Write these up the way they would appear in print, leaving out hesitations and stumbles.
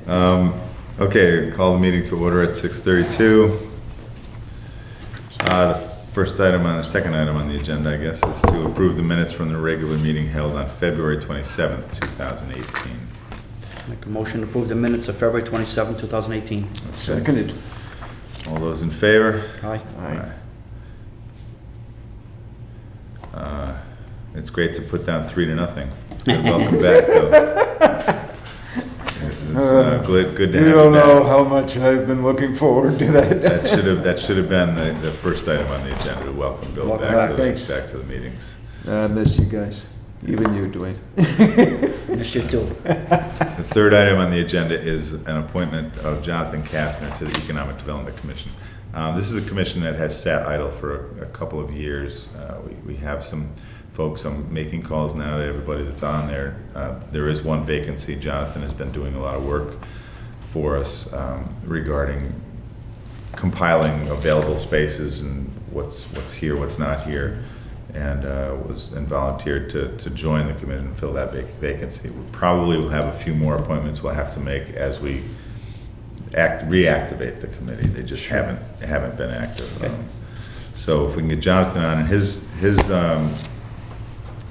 Okay, call the meeting to order at 6:32. The second item on the agenda, I guess, is to approve the minutes from the regular meeting held on February 27th, 2018. Make a motion to approve the minutes of February 27, 2018. Seconded. All those in favor? Aye. Aye. It's great to put down 3-0. It's good. Welcome back, though. It's good to have You don't you back. know how much I've been looking forward to that. That should have been the first item on the agenda, to welcome Bill Welcome back back. Thanks. to the meetings. I missed you guys. Even you, Dwayne. Missed you too. The third item on the agenda is an appointment of Jonathan Kastner to the Economic Development Commission. This is a commission that has sat idle for a couple of years. We have some folks. I'm making calls now to everybody that's on there. There is one vacancy. Jonathan has been doing a lot of work for us regarding compiling available spaces and what's here, what's not here, and volunteered to join the committee and fill that vacancy. We probably will have a few more appointments we'll have to make as we reactivate the committee. They just haven't been active. Okay. So if we can get Jonathan on, and his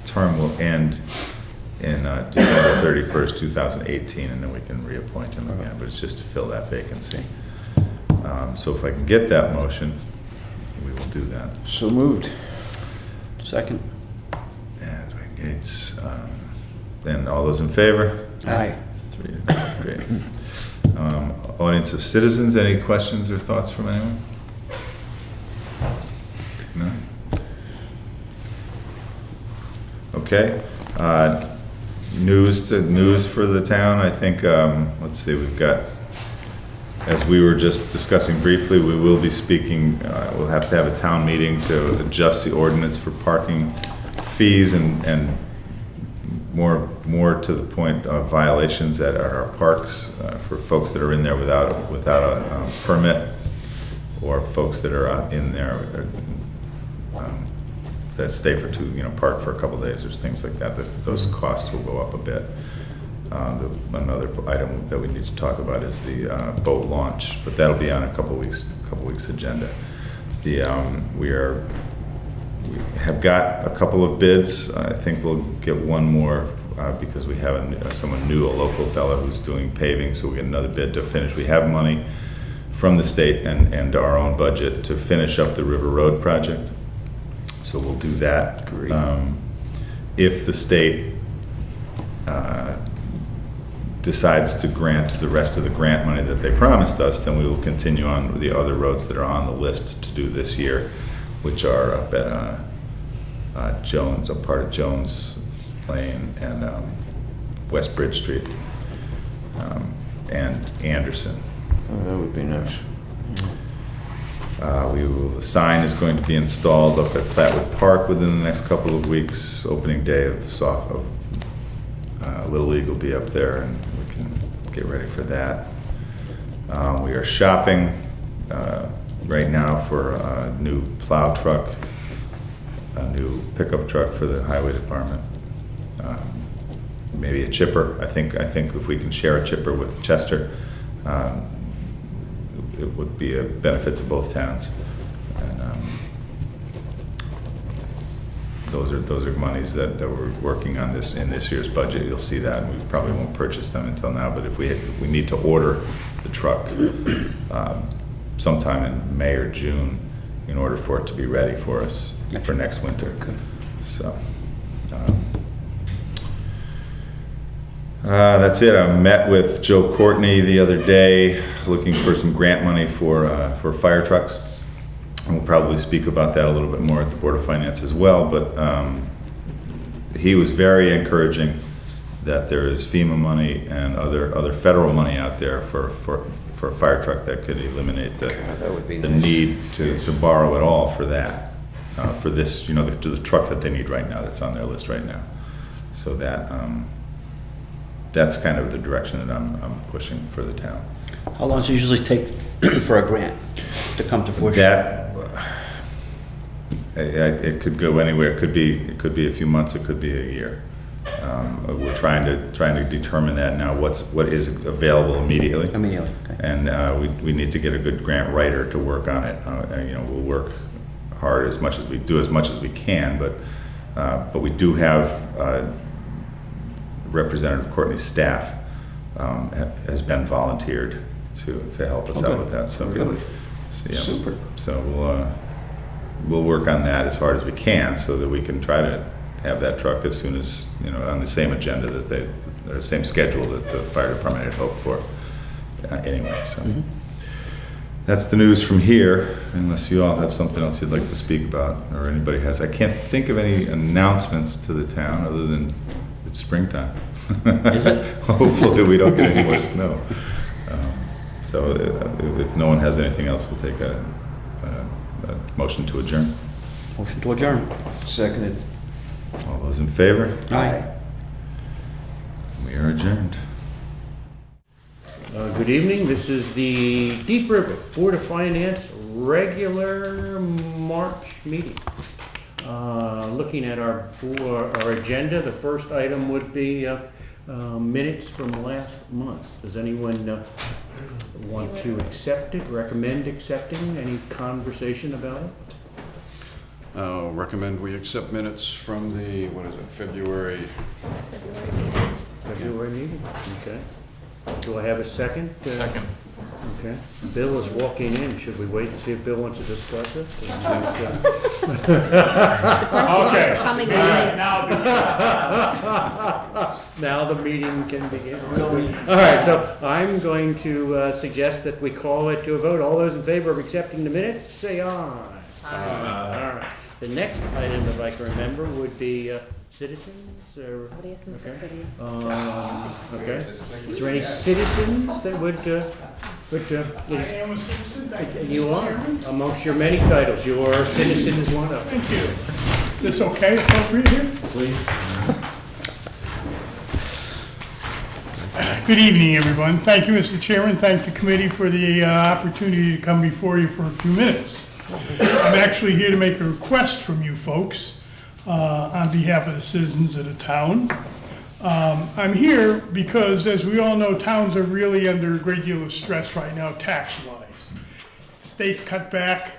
term will end in December 31st, 2018, and then we can reappoint him again, but it's just to fill that vacancy. So if I can get that motion, we will do that. So moved. Second. And Dwayne Gates, and all those in favor? Aye. 3. Great. Audience of citizens, any questions or thoughts from anyone? No? Okay. News for the town. I think, let's see, we've got, as we were just discussing briefly, we will be speaking, we'll have to have a town meeting to adjust the ordinance for parking fees and more to the point of violations at our parks for folks that are in there without a permit, or folks that are in there that stay for park for a couple of days. There's things like that. Those costs will go up a bit. Another item that we need to talk about is the boat launch, but that'll be on a couple weeks agenda. We have got a couple of bids. I think we'll get one more because we have someone new, a local fellow who's doing paving, so we'll get another bid to finish. We have money from the state and our own budget to finish up the River Road project, so we'll do that. Great. If the state decides to grant the rest of the grant money that they promised us, then we will continue on with the other roads that are on the list to do this year, which are up at Jones, a part of Jones Lane and West Bridge Street, and Anderson. Oh, that would be nice. The sign is going to be installed up at Platwood Park within the next couple of weeks. Opening day of Little League will be up there, and we can get ready for that. We are shopping right now for a new plow truck, a new pickup truck for the highway department, maybe a chipper. I think if we can share a chipper with Chester, it would be a benefit to both towns. And those are monies that we're working on in this year's budget. You'll see that, and we probably won't purchase them until now. But if we need to order the truck sometime in May or June in order for it to be ready for us for next winter. Okay. So that's it. I met with Joe Courtney the other day looking for some grant money for fire trucks. And we'll probably speak about that a little bit more at the Board of Finance as well, but he was very encouraging that there is FEMA money and other federal money out there for a fire truck that could eliminate the need to borrow at all for that, for this, the truck that they need right now, that's on their list right now. So that's kind of the direction that I'm pushing for the town. How long does it usually take for a grant to come to fruition? It could go anywhere. It could be a few months. It could be a year. We're trying to determine that now, what is available immediately. Immediately, okay. And we need to get a good grant writer to work on it. And, we'll work hard as much as we can, but we do have Representative Courtney's staff has been volunteered to help us out with that. So, Really? yeah. Super. So we'll work on that as hard as we can so that we can try to have that truck as soon as, on the same agenda or the same schedule that the fire department had hoped for. Anyway, so that's the news from here, unless you all have something else you'd like to speak about, or anybody has. I can't think of any announcements to the town other than it's springtime. Is it? Hopefully we don't get any more snow. So if no one has anything else, we'll take a motion to adjourn. Motion to adjourn. Seconded. All those in favor? Aye. We are adjourned. Good evening, this is the Deep River Board of Finance regular March meeting. Looking at our agenda, the first item would be minutes from last month. Does anyone want to accept it, recommend accepting? Any conversation about it? I'll recommend we accept minutes from the, February? February meeting, okay. Do I have a second? Second. Okay. Bill is walking in. Should we wait and see if Bill wants to discuss it? Okay. Coming in. Now the meeting can begin. All right, so I'm going to suggest that we call it to a vote. All those in favor of accepting the minutes, say aye. Aye. All right. The next item, if I can remember, would be citizens or? Okay. Is there any citizens that would, I am a citizen. you are, amongst your many titles, your citizen is one of them. Thank you. Is this okay, appropriate here? Please. Good evening, everyone. Thank you, Mr. Chairman. Thank the committee for the opportunity to come before you for a few minutes. I'm actually here to make a request from you folks on behalf of the citizens of the town. I'm here because, as we all know, towns are really under a great deal of stress right now, tax-wise. State's cut back,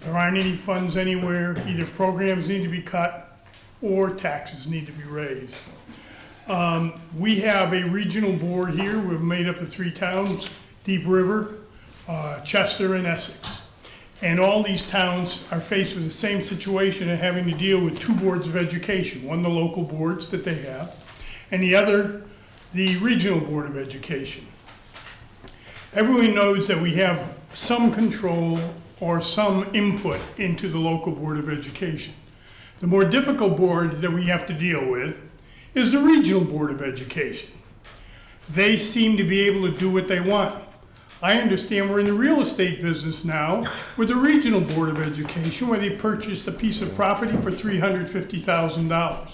there aren't any funds anywhere, either programs need to be cut or taxes need to be raised. We have a regional board here, we're made up of 3 towns, Deep River, Chester, and Essex. And all these towns are faced with the same situation of having to deal with 2 boards of education. One, the local boards that they have, and the other, the regional board of education. Everyone knows that we have some control or some input into the local board of education. The more difficult board that we have to deal with is the regional board of education. They seem to be able to do what they want. I understand we're in the real estate business now with the Regional Board of Education, where they purchased a piece of property for $350,000. I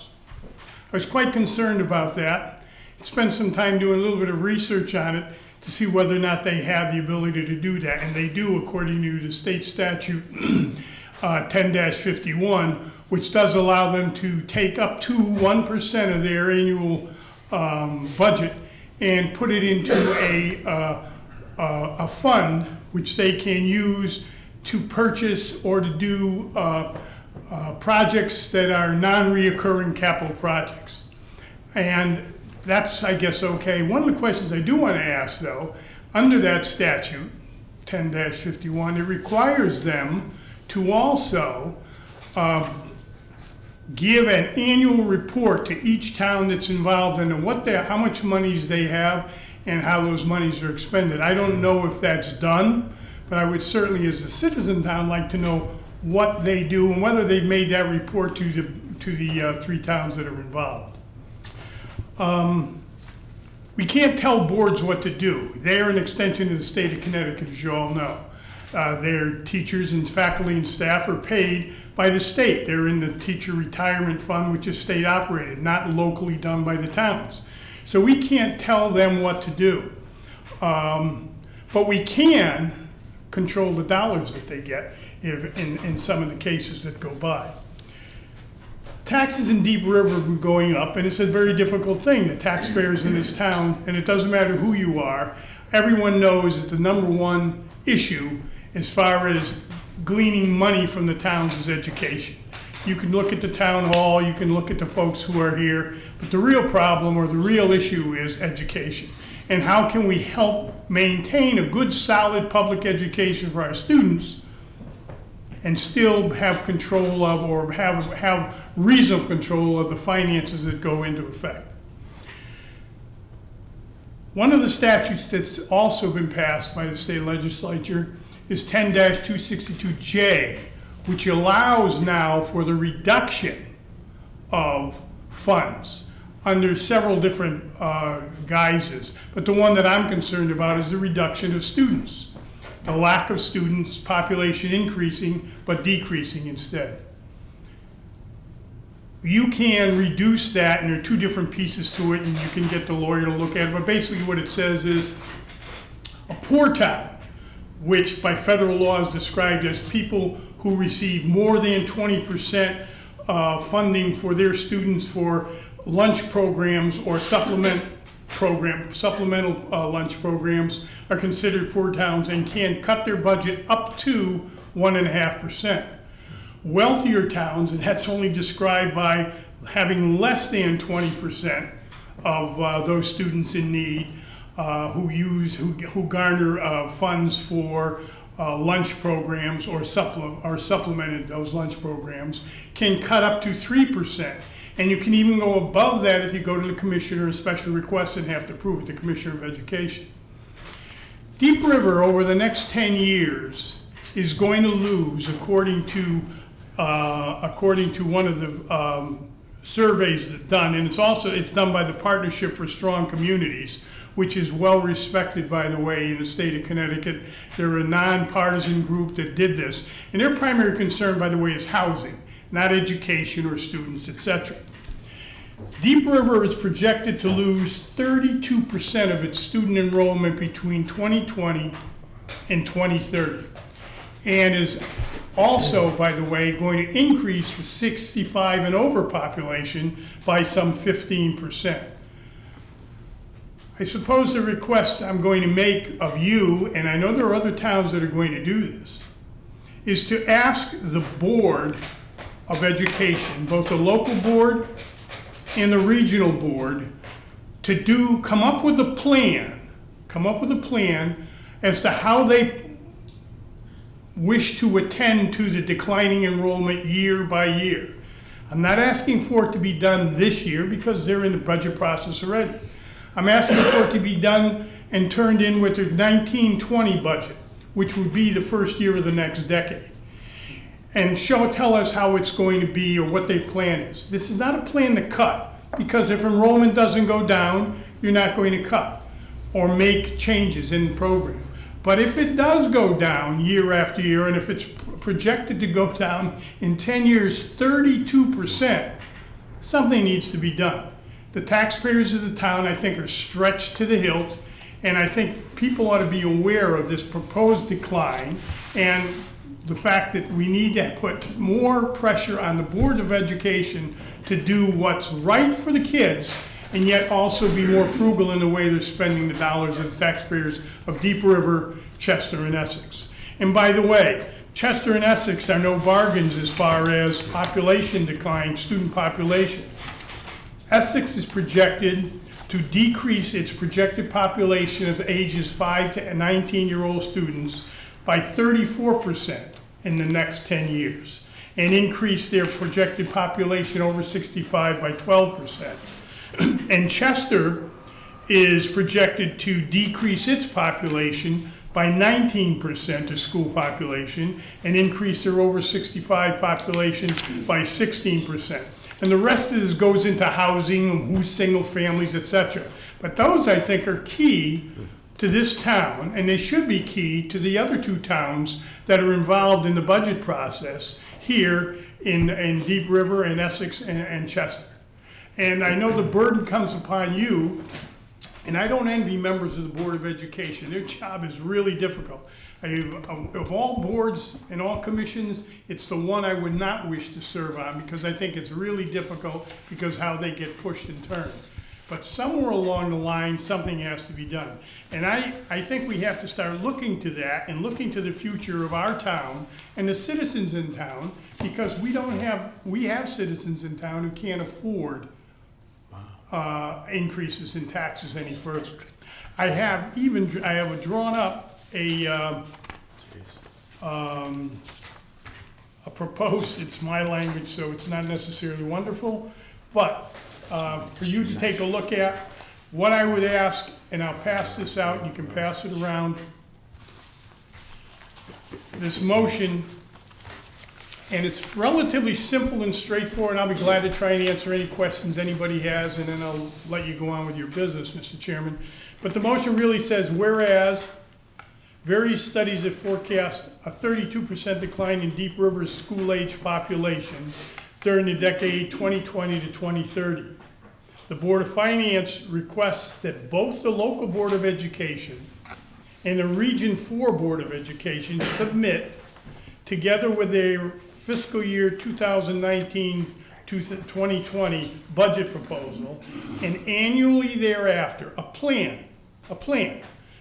was quite concerned about that. Spent some time doing a little bit of research on it to see whether or not they have the ability to do that, and they do, according to the state statute 10-51, which does allow them to take up to 1% of their annual budget and put it into a fund which they can use to purchase or to do projects that are non-reoccurring capital projects. And that's, I guess, okay. One of the questions I do want to ask, though, under that statute, 10-51, it requires them to also give an annual report to each town that's involved in how much monies they have and how those monies are expended. I don't know if that's done, but I would certainly, as a citizen town, like to know what they do and whether they've made that report to the 3 towns that are involved. We can't tell boards what to do. They're an extension of the state of Connecticut, as you all know. Their teachers and faculty and staff are paid by the state. They're in the teacher retirement fund, which is state operated, not locally done by the towns. So we can't tell them what to do. But we can control the dollars that they get in some of the cases that go by. taxes in Deep River were going up, and it's a very difficult thing. The taxpayers in this town, and it doesn't matter who you are, everyone knows that the number one issue as far as gleaning money from the towns is education. You can look at the town hall, you can look at the folks who are here, but the real problem or the real issue is education. And how can we help maintain a good, solid public education for our students and still have control of, or have reasonable control of the finances that go into effect. One of the statutes that's also been passed by the state legislature is 10-262J, which allows now for the reduction of funds under several different guises. But the one that I'm concerned about is the reduction of students. The lack of students, population increasing, but decreasing instead. You can reduce that, and there are two different pieces to it, and you can get the lawyer to look at it, but basically what it says is a poor town, which by federal law is described as people who receive more than 20% funding for their students for lunch programs or supplemental lunch programs, are considered poor towns and can cut their budget up to 1.5%. Wealthier towns, and that's only described by having less than 20% of those students in need who garner funds for lunch programs or supplemented those lunch programs, can cut up to 3%. And you can even go above that if you go to the commissioner and special request and have to prove it, the Commissioner of Education. Deep River over the next 10 years is going to lose, according to one of the surveys that's done, and it's done by the Partnership for Strong Communities, which is well respected, by the way, in the state of Connecticut. They're a nonpartisan group that did this, and their primary concern, by the way, is housing, not education or students, etc. Deep River is projected to lose 32% of its student enrollment between 2020 and 2030, and is also, by the way, going to increase the 65 and over population by some 15%. I suppose the request I'm going to make of you, and I know there are other towns that are going to do this, is to ask the Board of Education, both the local board and the regional board, to come up with a plan as to how they wish to attend to the declining enrollment year by year. I'm not asking for it to be done this year because they're in the budget process already. I'm asking for it to be done and turned in with the 1920 budget, which would be the first year of the next decade. And tell us how it's going to be or what their plan is. This is not a plan to cut, because if enrollment doesn't go down, you're not going to cut or make changes in the program. But if it does go down year after year, and if it's projected to go down in 10 years 32%, something needs to be done. The taxpayers of the town, I think, are stretched to the hilt, and I think people ought to be aware of this proposed decline and the fact that we need to put more pressure on the Board of Education to do what's right for the kids, and yet also be more frugal in the way they're spending the dollars of the taxpayers of Deep River, Chester, and Essex. And by the way, Chester and Essex are no bargains as far as population decline, student population. Essex is projected to decrease its projected population of ages 5 to 19-year-old students by 34% in the next 10 years, and increase their projected population over 65 by 12%. And Chester is projected to decrease its population by 19% of school population and increase their over 65 population by 16%. And the rest of this goes into housing, who's single families, etc. But those, I think, are key to this town, and they should be key to the other two towns that are involved in the budget process here in Deep River and Essex and Chester. And I know the burden comes upon you And I don't envy members of the Board of Education. Their job is really difficult. Of all boards and all commissions, it's the one I would not wish to serve on because I think it's really difficult because how they get pushed and turned. But somewhere along the line, something has to be done. And I think we have to start looking to that and looking to the future of our town and the citizens in town, because we have citizens in town who can't afford increases in taxes any further. I have drawn up a proposed, it's my language, so it's not necessarily wonderful, but for you to take a look at, what I would ask, and I'll pass this out, and you can pass it around. This motion, and it's relatively simple and straightforward, and I'll be glad to try and answer any questions anybody has, and then I'll let you go on with your business, Mr. Chairman. But the motion really says, whereas various studies have forecast a 32% decline in Deep River's school-age population during the decade 2020 to 2030. The Board of Finance requests that both the local Board of Education and the Region 4 Board of Education submit, together with their fiscal year 2019 to 2020 budget proposal, and annually thereafter, a plan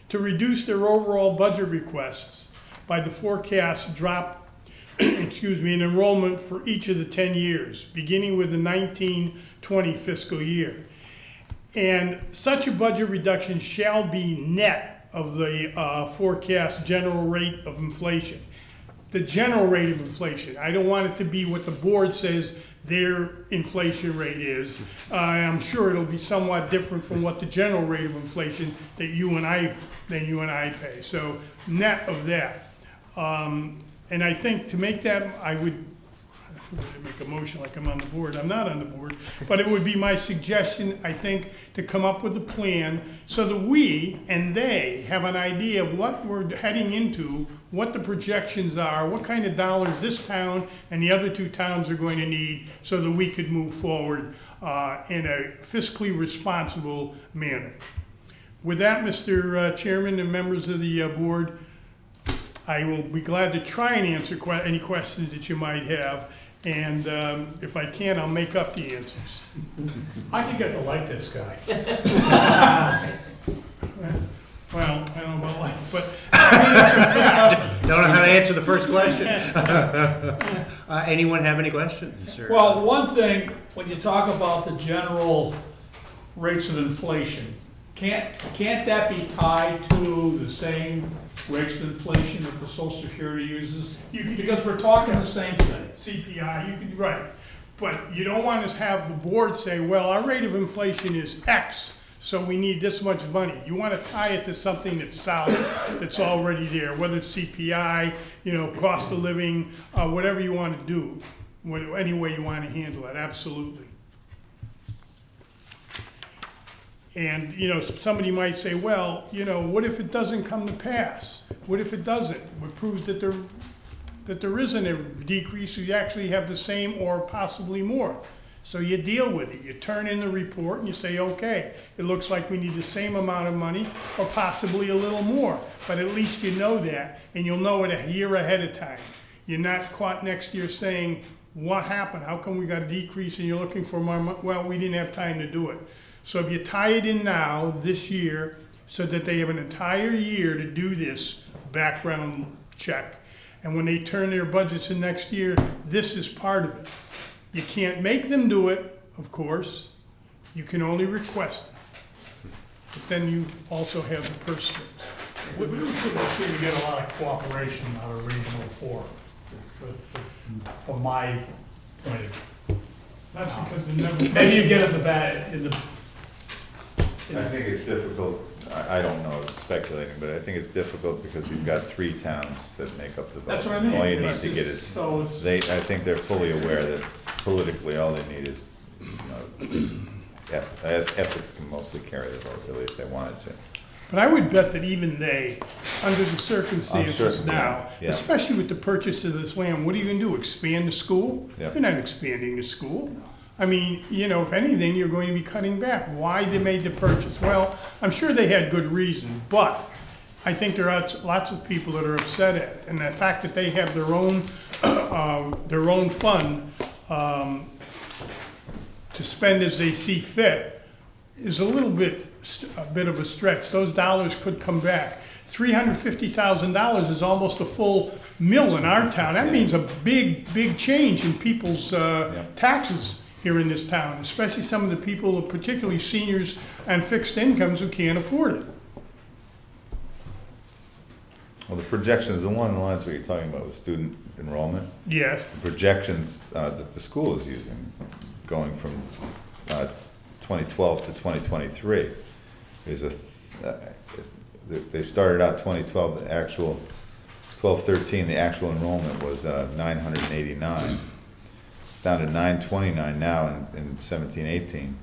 to reduce their overall budget requests by the forecast drop in enrollment for each of the 10 years, beginning with the 1920 fiscal year. And such a budget reduction shall be net of the forecast general rate of inflation. The general rate of inflation. I don't want it to be what the board says their inflation rate is. I'm sure it'll be somewhat different from what the general rate of inflation that you and I pay. So net of that. And I think to make that, I would make a motion like I'm on the board. I'm not on the board, but it would be my suggestion, I think, to come up with a plan so that we and they have an idea of what we're heading into, what the projections are, what kind of dollars this town and the other two towns are going to need so that we could move forward in a fiscally responsible manner. With that, Mr. Chairman and members of the board, I will be glad to try and answer any questions that you might have, and if I can, I'll make up the answers. I could get to like this guy. Well, I don't know about like, but Don't know how to answer the first question. Anyone have any questions? Or- Well, one thing, when you talk about the general rates of inflation, can't that be tied to the same rates of inflation that the Social Security uses? Because we're talking the same thing. CPI, you could, right. But you don't want to have the board say, well, our rate of inflation is X, so we need this much money. You want to tie it to something that's solid, that's already there, whether it's CPI, cost of living, whatever you want to do, any way you want to handle it, absolutely. And, somebody might say, well, what if it doesn't come to pass? What if it doesn't? What proves that there isn't a decrease, you actually have the same or possibly more. So you deal with it. You turn in the report and you say, okay, it looks like we need the same amount of money or possibly a little more. But at least you know that, and you'll know it a year ahead of time. You're not caught next year saying, what happened? How come we got a decrease and you're looking for more money? Well, we didn't have time to do it. So if you tie it in now, this year, so that they have an entire year to do this background check, and when they turn their budgets in next year, this is part of it. You can't make them do it, of course. You can only request it. But then you also have the purse strings. We don't seem to get a lot of cooperation out of Regional 4, from my point of view. That's because they never. Maybe you get it I think it's difficult, I don't know, speculating, but I think it's difficult because you've got 3 towns that make up the vote. That's what I mean. All you need It's to get just- is, so it's- I think they're fully aware that politically, all they need is, Essex can mostly carry the vote, really, if they wanted to. But I would bet that even they, under the circumstances Certainly, now, yeah. especially with the purchase of this land, what are you gonna do, expand the school? Yeah. You're not expanding the school. I mean, if anything, you're going to be cutting back. Why they made the purchase? Well, I'm sure they had good reason, but I think there are lots of people that are upset at it. And the fact that they have their own fund to spend as they see fit is a bit of a stretch. Those dollars could come back. $350,000 is almost a full mill in our town. That means a big change in people's taxes here in this town, especially some of the people, particularly seniors and fixed incomes, who can't afford it. Well, the projections, the one of the lines where you're talking about with student enrollment, Yes. the projections that the school is using, going from 2012 to 2023, they started out 2012, the actual 12-13, the actual enrollment was 989. It's down to 929 now in 17-18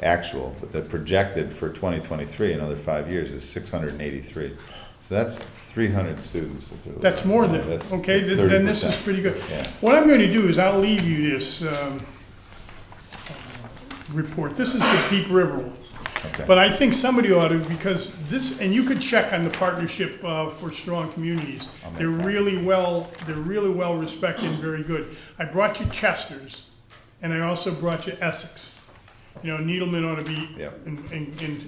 actual, but the projected for 2023, another 5 years, is 683. So that's 300 students. That's more than, That's okay, then this is 30%. pretty good. Yeah. What I'm going to do is I'll leave you this report. This is the Deep River one. Okay. But I think somebody ought to, because this, and you could check on the Partnership for Strong Communities. I'll make They're copies. really well respected and very good. I brought you Chester's, and I also brought you Essex. Needleman ought to be Yep.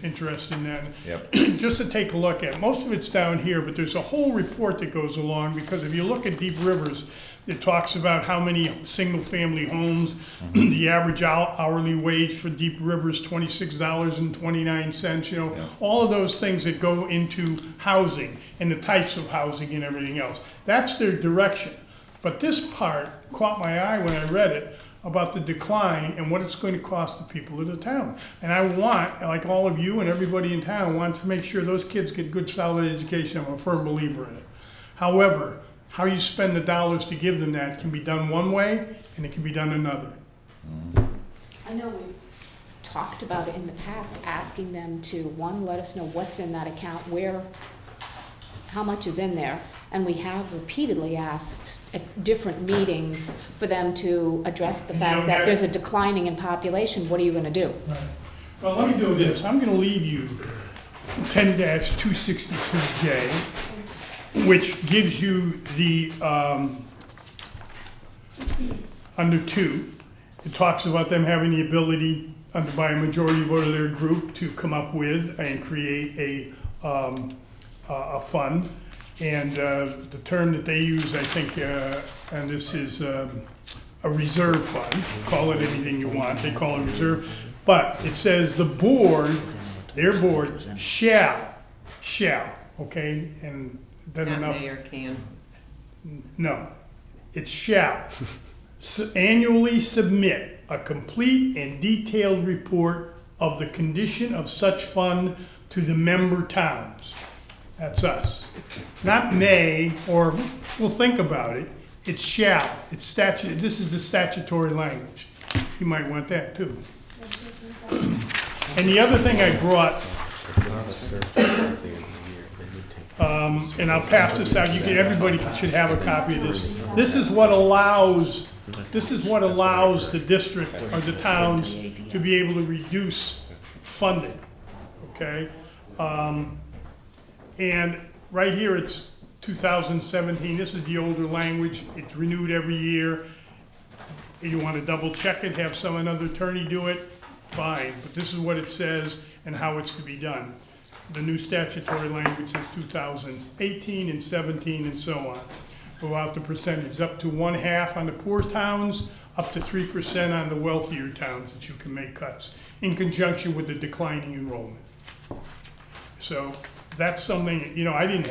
interested in that. Yep. Just to take a look at. Most of it's down here, but there's a whole report that goes along, because if you look at Deep Rivers, it talks about how many single-family homes, the average hourly wage for Deep Rivers, $26.29, all of those things that go into housing and the types of housing and everything else. That's their direction. But this part caught my eye when I read it, about the decline and what it's going to cost the people of the town. And I want, like all of you and everybody in town, wants to make sure those kids get good, solid education. I'm a firm believer in it. However, how you spend the dollars to give them that can be done one way, and it can be done another. I know we've talked about it in the past, asking them to, one, let us know what's in that account, how much is in there, and we have repeatedly asked at different meetings for them to address the fact that there's a declining in population. What are you gonna do? Right. Well, let me do this. I'm gonna leave you 10-262J, which gives you the, under 2, it talks about them having the ability, by a majority vote of their group, to come up with and create a fund. And the term that they use, I think, and this is a reserve fund, call it anything you want, they call it reserve, but it says the board, their board, shall, okay, and then Not enough. may or can. No, it shall annually submit a complete and detailed report of the condition of such fund to the member towns. That's us. Not may, or we'll think about it. It's shall. It's statute. This is the statutory language. You might want that too. And the other thing I brought, and I'll pass this out. Everybody should have a copy of this. This is what allows the district or the towns to be able to reduce funding. Okay. And right here, it's 2017. This is the older language. It's renewed every year. If you want to double check it, have another attorney do it, fine. But this is what it says and how it's to be done. The new statutory language is 2018 and 17 and so on. Go out the percentage, up to 1/2 on the poor towns, up to 3% on the wealthier towns that you can make cuts in conjunction with the declining enrollment. So that's something, I didn't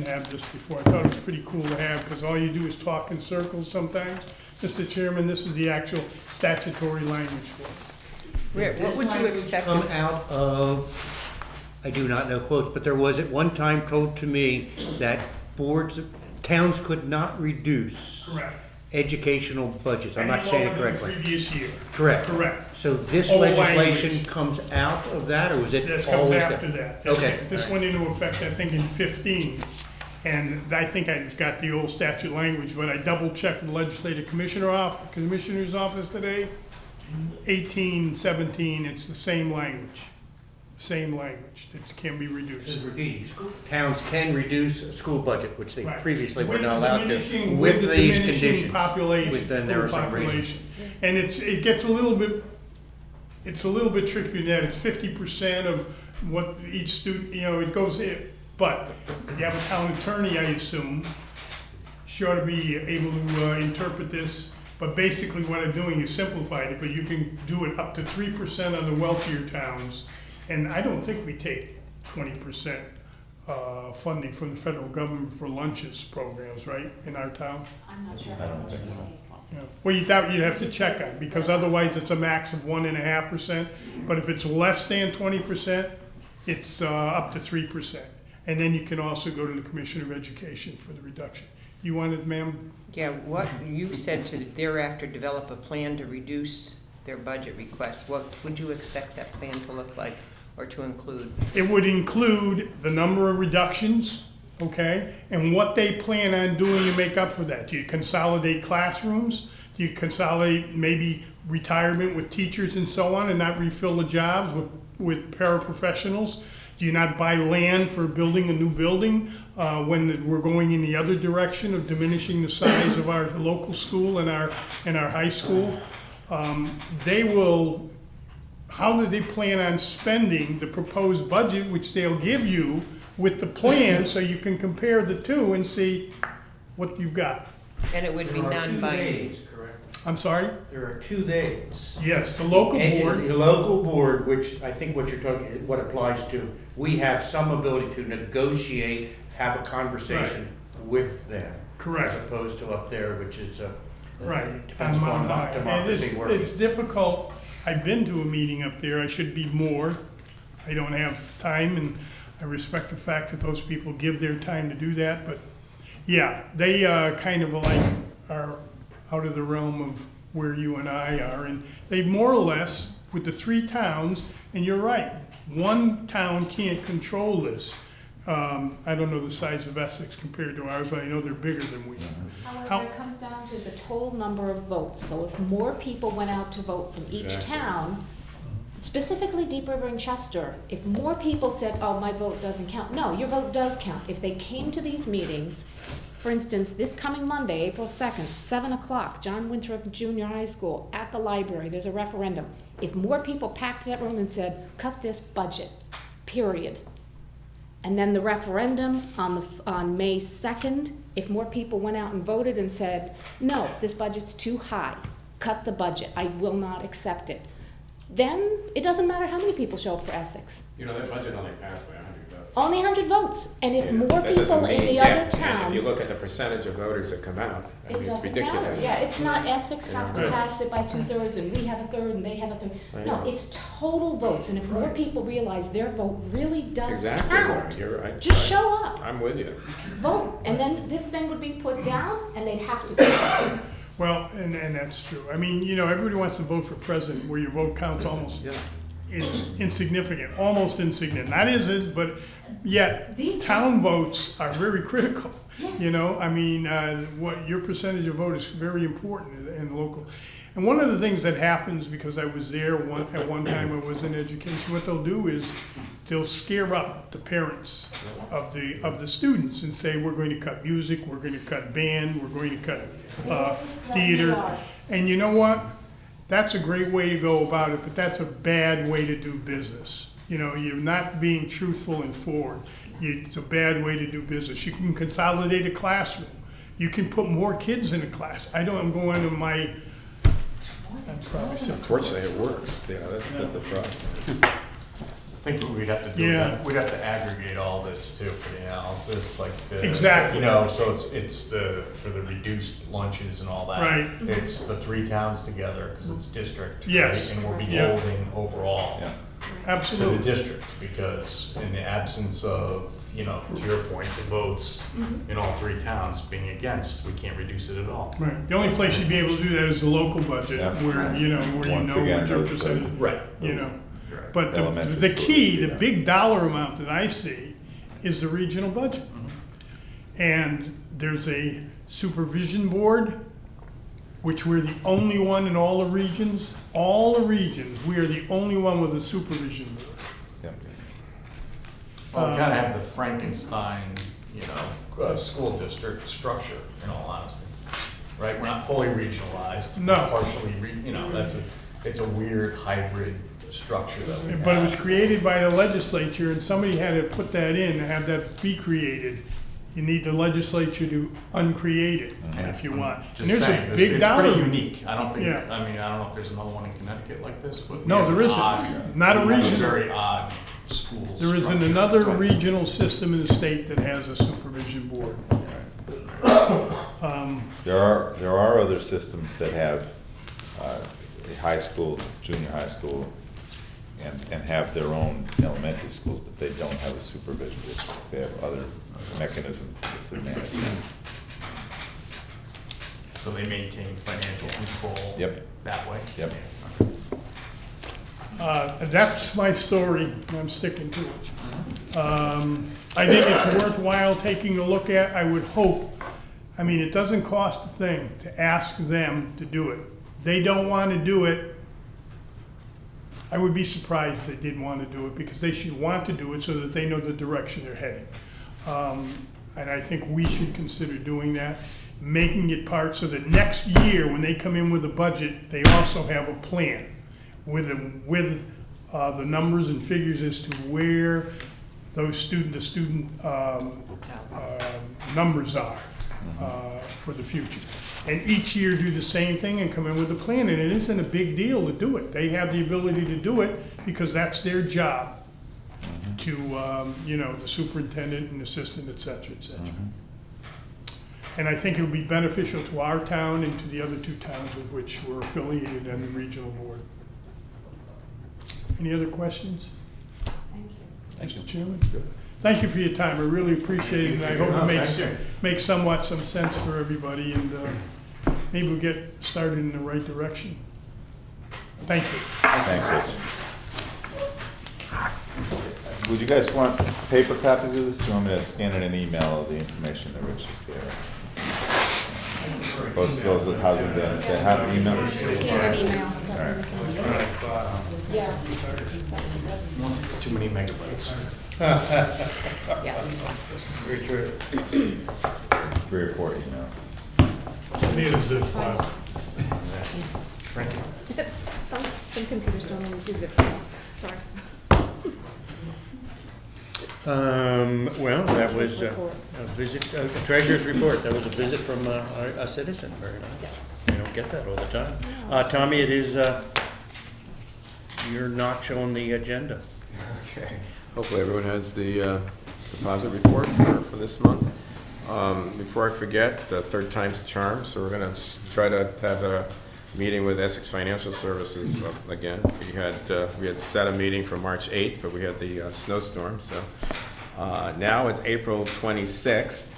have this before. I thought it was pretty cool to have, because all you do is talk in circles sometimes. Mr. Chairman, this is the actual statutory language for it. Rick, what would you expect? Come out of, I do not know quotes, but there was at one time told to me that towns could not reduce Correct. educational budgets. I'm not saying it Any longer than correctly. the previous year. Correct. Correct. So this Old legislation language. comes out of that, or was it This comes always after there? that. Okay. This went into effect, I think, in 15. And I think I've got the old statute language, but I double checked with the legislative commissioner's office today. 18, 17, it's the same language. Same language that can be This is reduced. repeating, towns can reduce a school budget, which they Right. previously were With not the allowed to, diminishing- with the these diminishing conditions. population, Within there are school some reasons. population. And it gets a little bit, it's a little bit trickier than that. It's 50% of what each student, it goes in. But you have a town attorney, I assume, she ought to be able to interpret this. But basically what I'm doing is simplified it, but you can do it up to 3% on the wealthier towns. And I don't think we take 20% funding from the federal government for lunches programs, right, in our town? I'm not sure how much is. Yeah. Well, you'd have to check on, because otherwise it's a max of 1.5%. But if it's less than 20%, it's up to 3%. And then you can also go to the Commissioner of Education for the reduction. You wanted, ma'am? Yeah, what, you said to thereafter develop a plan to reduce their budget requests. What would you expect that plan to look like or to include? It would include the number of reductions, okay? And what they plan on doing to make up for that. Do you consolidate classrooms? Do you consolidate maybe retirement with teachers and so on and not refill the jobs with paraprofessionals? Do you not buy land for building a new building when we're going in the other direction of diminishing the size of our local school and our high school? They will, how do they plan on spending the proposed budget, which they'll give you with the plan, so you can compare the two and see what you've got? And it would be non-binding. Correct. I'm sorry? There are 2 days. Yes, the local And board, the local board, which I think what you're talking, what applies to, we have some ability to negotiate, have a conversation with them. Correct. As opposed to up there, which is, right, it depends on upon Mount High. And democracy working. it's difficult. I've been to a meeting up there, I should be more. I don't have time, and I respect the fact that those people give their time to do that, but yeah, they kind of like are out of the realm of where you and I are, and they more or less, with the 3 towns, and you're right, one town can't control this. I don't know the size of Essex compared to ours, but I know they're bigger than we are. However, it comes down to the total number of votes. So if more people went out to vote from each town, specifically Deep River and Chester, if more people said, oh, my vote doesn't count, no, your vote does count. If they came to these meetings, for instance, this coming Monday, April 2nd, 7 o'clock, John Winthrop Junior High School, at the library, there's a referendum. If more people packed that room and said, cut this budget, period. And then the referendum on May 2nd, if more people went out and voted and said, no, this budget's too high, cut the budget, I will not accept it, then it doesn't matter how many people show up for Essex. You know, that budget only passed by 100 votes. Only 100 votes. And if Yeah, more that doesn't people in mean the other that. And towns, if you look at the percentage of voters that come out, I it mean, it's doesn't matter. ridiculous. Yeah, it's not Essex has to Right. pass it by 2/3 and we have a third and they have a third. I No, know. it's total votes. And if more people realize their vote really does Exactly, Laura, count, you're right. just show up, I'm with you. vote. And then this thing would be put down and they'd have to go. Well, and that's true. I mean, everybody wants to vote for president, where your vote counts almost insignificant, almost insignificant. Not isn't, but yet These town votes are very critical. Yes. I mean, what your percentage of vote is very important in local. And one of the things that happens, because I was there at one time, I was in education, what they'll do is they'll scare up the parents of the students and say, we're going to cut music, we're going to cut band, we're going to cut theater. And you know what? That's a great way to go about it, but that's a bad way to do business. You're not being truthful and forward. It's a bad way to do business. You can consolidate a classroom. You can put more kids in a class. I'm going to my, I'm probably so Unfortunately, it works. Yeah, that's a problem. I think we'd have to do Yeah. that. We'd have to aggregate all this too for the analysis, like the. Exactly. So it's for the reduced lunches and all that. Right. It's the 3 towns together, because it's district. Yes. right? And we're Yeah. beholden overall Yeah. to the absolutely. district, because in the absence of, to your point, the votes in all 3 towns being against, we can't reduce it at all. Right. The only place you'd be able to do that is the local budget, Yeah. where Once what again, your those- percentage. Right. But Elementary the school key, is, the yeah. big dollar amount that I see is the regional budget. And there's a supervision board which we're the only one in all the regions, we are the only one with a supervision board. Yep. Well, we kind of have the Frankenstein, school district structure, in all honesty, right? We're not fully regionalized. No. We're partially, it's a weird hybrid structure that we have. But it was created by the legislature, and somebody had to put that in, to have that be created. You need the legislature to uncreate it, if you want. And Just there's saying, a big it's dollar. pretty unique. I don't think, Yeah. I don't know if there's another one in Connecticut like this, but. we No, have there an isn't. odd- Not a we have regional. very odd school There isn't structure. another regional system in the state that has a supervision board. There are other systems that have a high school, junior high school, and have their own elementary schools, but they don't have a supervision district. They have other mechanisms to manage that. So they maintain financial control. Yep. That way. Yep. That's my story, and I'm sticking to it. I think it's worthwhile taking a look at. I would hope, it doesn't cost a thing to ask them to do it. They don't want to do it. I would be surprised if they didn't want to do it, because they should want to do it so that they know the direction they're heading. And I think we should consider doing that, making it part so that next year, when they come in with a budget, they also have a plan with the numbers and figures as to where those the student numbers are for the future. And each year do the same thing and come in with a plan, and it isn't a big deal to do it. They have the ability to do it because that's their job to, the superintendent and assistant, et cetera, et cetera. And I think it would be beneficial to our town and to the other two towns with which we're affiliated on the regional board. Any other questions? Thank you. Mr. Chairman? Thank you for your time. I really appreciate it, and I hope it makes somewhat some sense for everybody, and maybe we'll get started in the right direction. Thank you. Thanks, Rich. Would you guys want paper copies of this? Or you want me to scan it and email the information that Rich just gave us? Both those with housing, they have email? Scan an email. All right. Yeah. Unless it's too many megabytes. Yeah. 3 or 4 emails. Need a zip file. Some computers don't always do zip files. Sorry. Well, that was a Report. visit, a treasurer's report. That was a visit from a citizen. Very nice. Yes. You don't get that all the time. Tommy, it is, you're not showing the agenda. Okay. Hopefully everyone has the deposit report for this month. Before I forget, the third time's a charm, so we're going to try to have a meeting with Essex Financial Services again. We had set a meeting for March 8th, but we had the snowstorm, so now it's April 26th.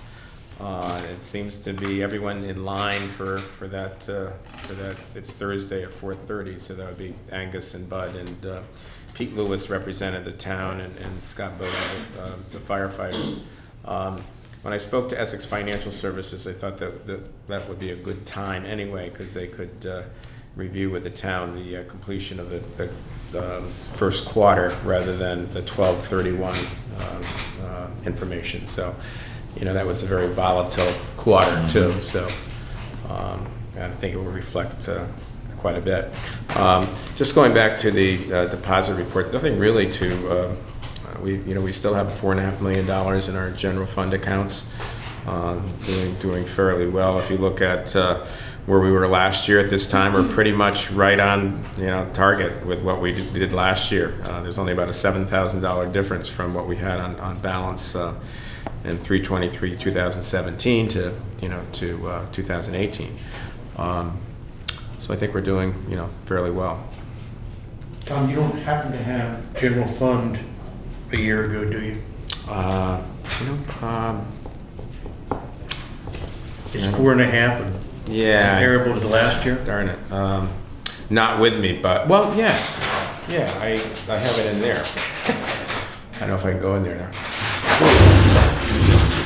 It seems to be everyone in line for that. It's Thursday at 4:30, so that would be Angus and Bud, and Pete Lewis represented the town, and Scott Bowden, the firefighters. When I spoke to Essex Financial Services, I thought that would be a good time anyway, because they could review with the town the completion of the first quarter rather than the 12/31 information. So, that was a very volatile quarter too. So, I think it will reflect quite a bit. Just going back to the deposit report, nothing really to. We still have $4.5 million in our general fund accounts, doing fairly well. If you look at where we were last year at this time, we're pretty much right on target with what we did last year. There's only about a $7,000 difference from what we had on balance in 3/23/2017 to 2018. So I think we're doing fairly well. Tom, you don't happen to have general fund a year ago, do you? It's 4.5 and Yeah. comparable to the last year? Darn it. Not with me, but, well, yes. Yeah, I have it in there. I don't know if I can go in there now.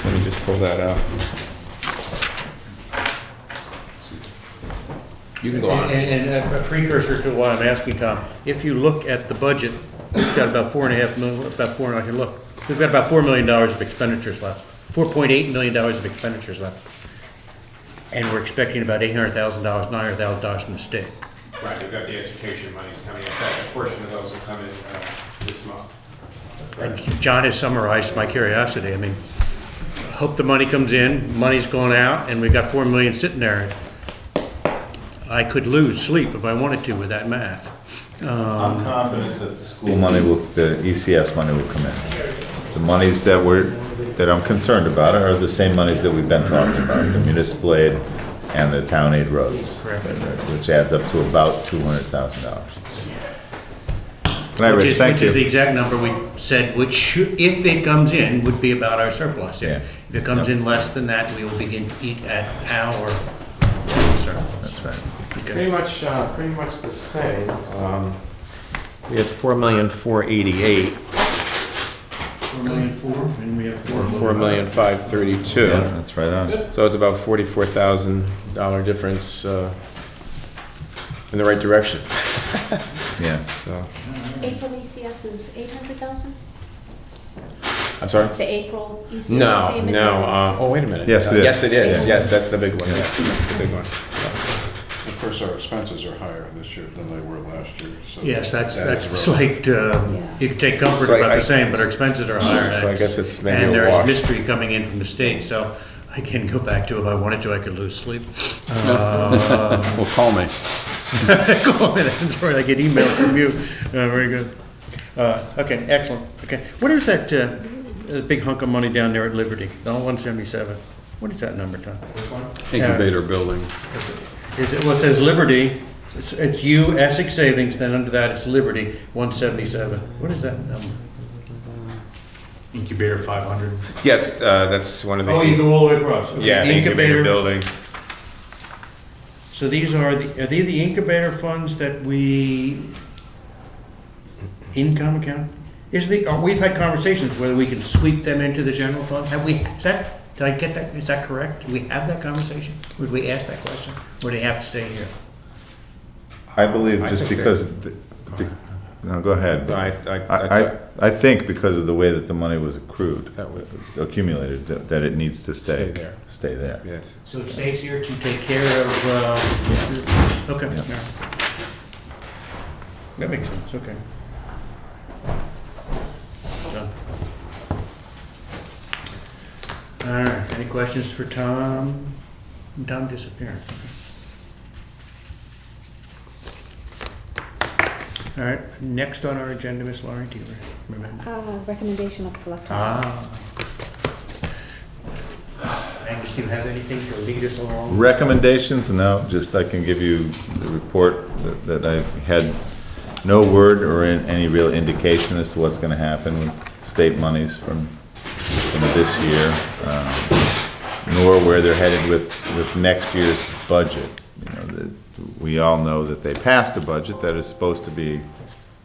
Let me just pull that out. You can go on. And a precursor to why I'm asking, Tom, if you look at the budget, we've got about $4.5 million, I can look, we've got about $4 million of expenditures left, $4.8 million of expenditures left. And we're expecting about $800,000, $900,000 from the state. Right, we've got the education monies coming in. A portion of those will come in this month. And John has summarized my curiosity. I mean, hope the money comes in, money's going out, and we've got 4 million sitting there. I could lose sleep if I wanted to with that math. I'm confident that the school money will, the ECS money will come in. The monies that I'm concerned about are the same monies that we've been talking about, the municipal aid and the town aid roads, Correct. which adds up to about $200,000. Good night, Rich, thank Which is the you. exact number we said, which should, if it comes in, would be about our surplus. Yeah. If it comes in less than that, we will begin to eat at our surplus. That's right. Pretty much the same. We had 4,488,000, 4,000,004, and we have 4,532,000. Yeah, that's right on. So it's about $44,000 difference in the right direction. Yeah. So, April ECS is 800,000? I'm sorry? The April ECS No, payment no. is- Oh, wait a minute. Yes, it is. Yes, it is. Yeah. Yes, that's the big one. Yes, that's the big one. Of course, our expenses are higher this year than they were last year, so. Yes, that's that the is relevant. slight, you can take comfort So about I- the same, but our expenses are higher. So I guess it's maybe And a there's wash. mystery coming in from the state, so I can go back to, if I wanted to, I could lose sleep. Uh, Well, call me. Call me, I'm sorry, I get emails from you. Very good. Okay, excellent. Okay, what is that, big hunk of money down there at Liberty, the 177? What is that number, Tom? Which one? Incubator building. Is it, well, it says Liberty, it's you, Essex Savings, then under that it's Liberty, 177. What is that number? Incubator 500. Yes, that's one of the. Oh, you go all the way across. Okay, Yeah, the incubator buildings. So these are they the incubator funds that we, income account? We've had conversations whether we can sweep them into the general fund. Have we, did I get that, is that correct? Do we have that conversation? Would we ask that question? Or do they have to stay here? I believe I just think because, no, go ahead. I think because of the way that the money was accrued, That would- accumulated, that it needs to Stay there. Stay there. Yes. So it stays here to take care of, okay. Yeah. all right. That makes sense, okay. Done. All right, any questions for Tom? Tom disappeared. All right, next on our agenda, Ms. Laurie, do you remember? Recommendation of select. Angus, do you have anything to lead us along? Recommendations, no, just I can give you the report that I've had no word or any real indication as to what's gonna happen with state monies from this year, nor where they're headed with next year's budget. You know, we all know that they passed a budget that is supposed to be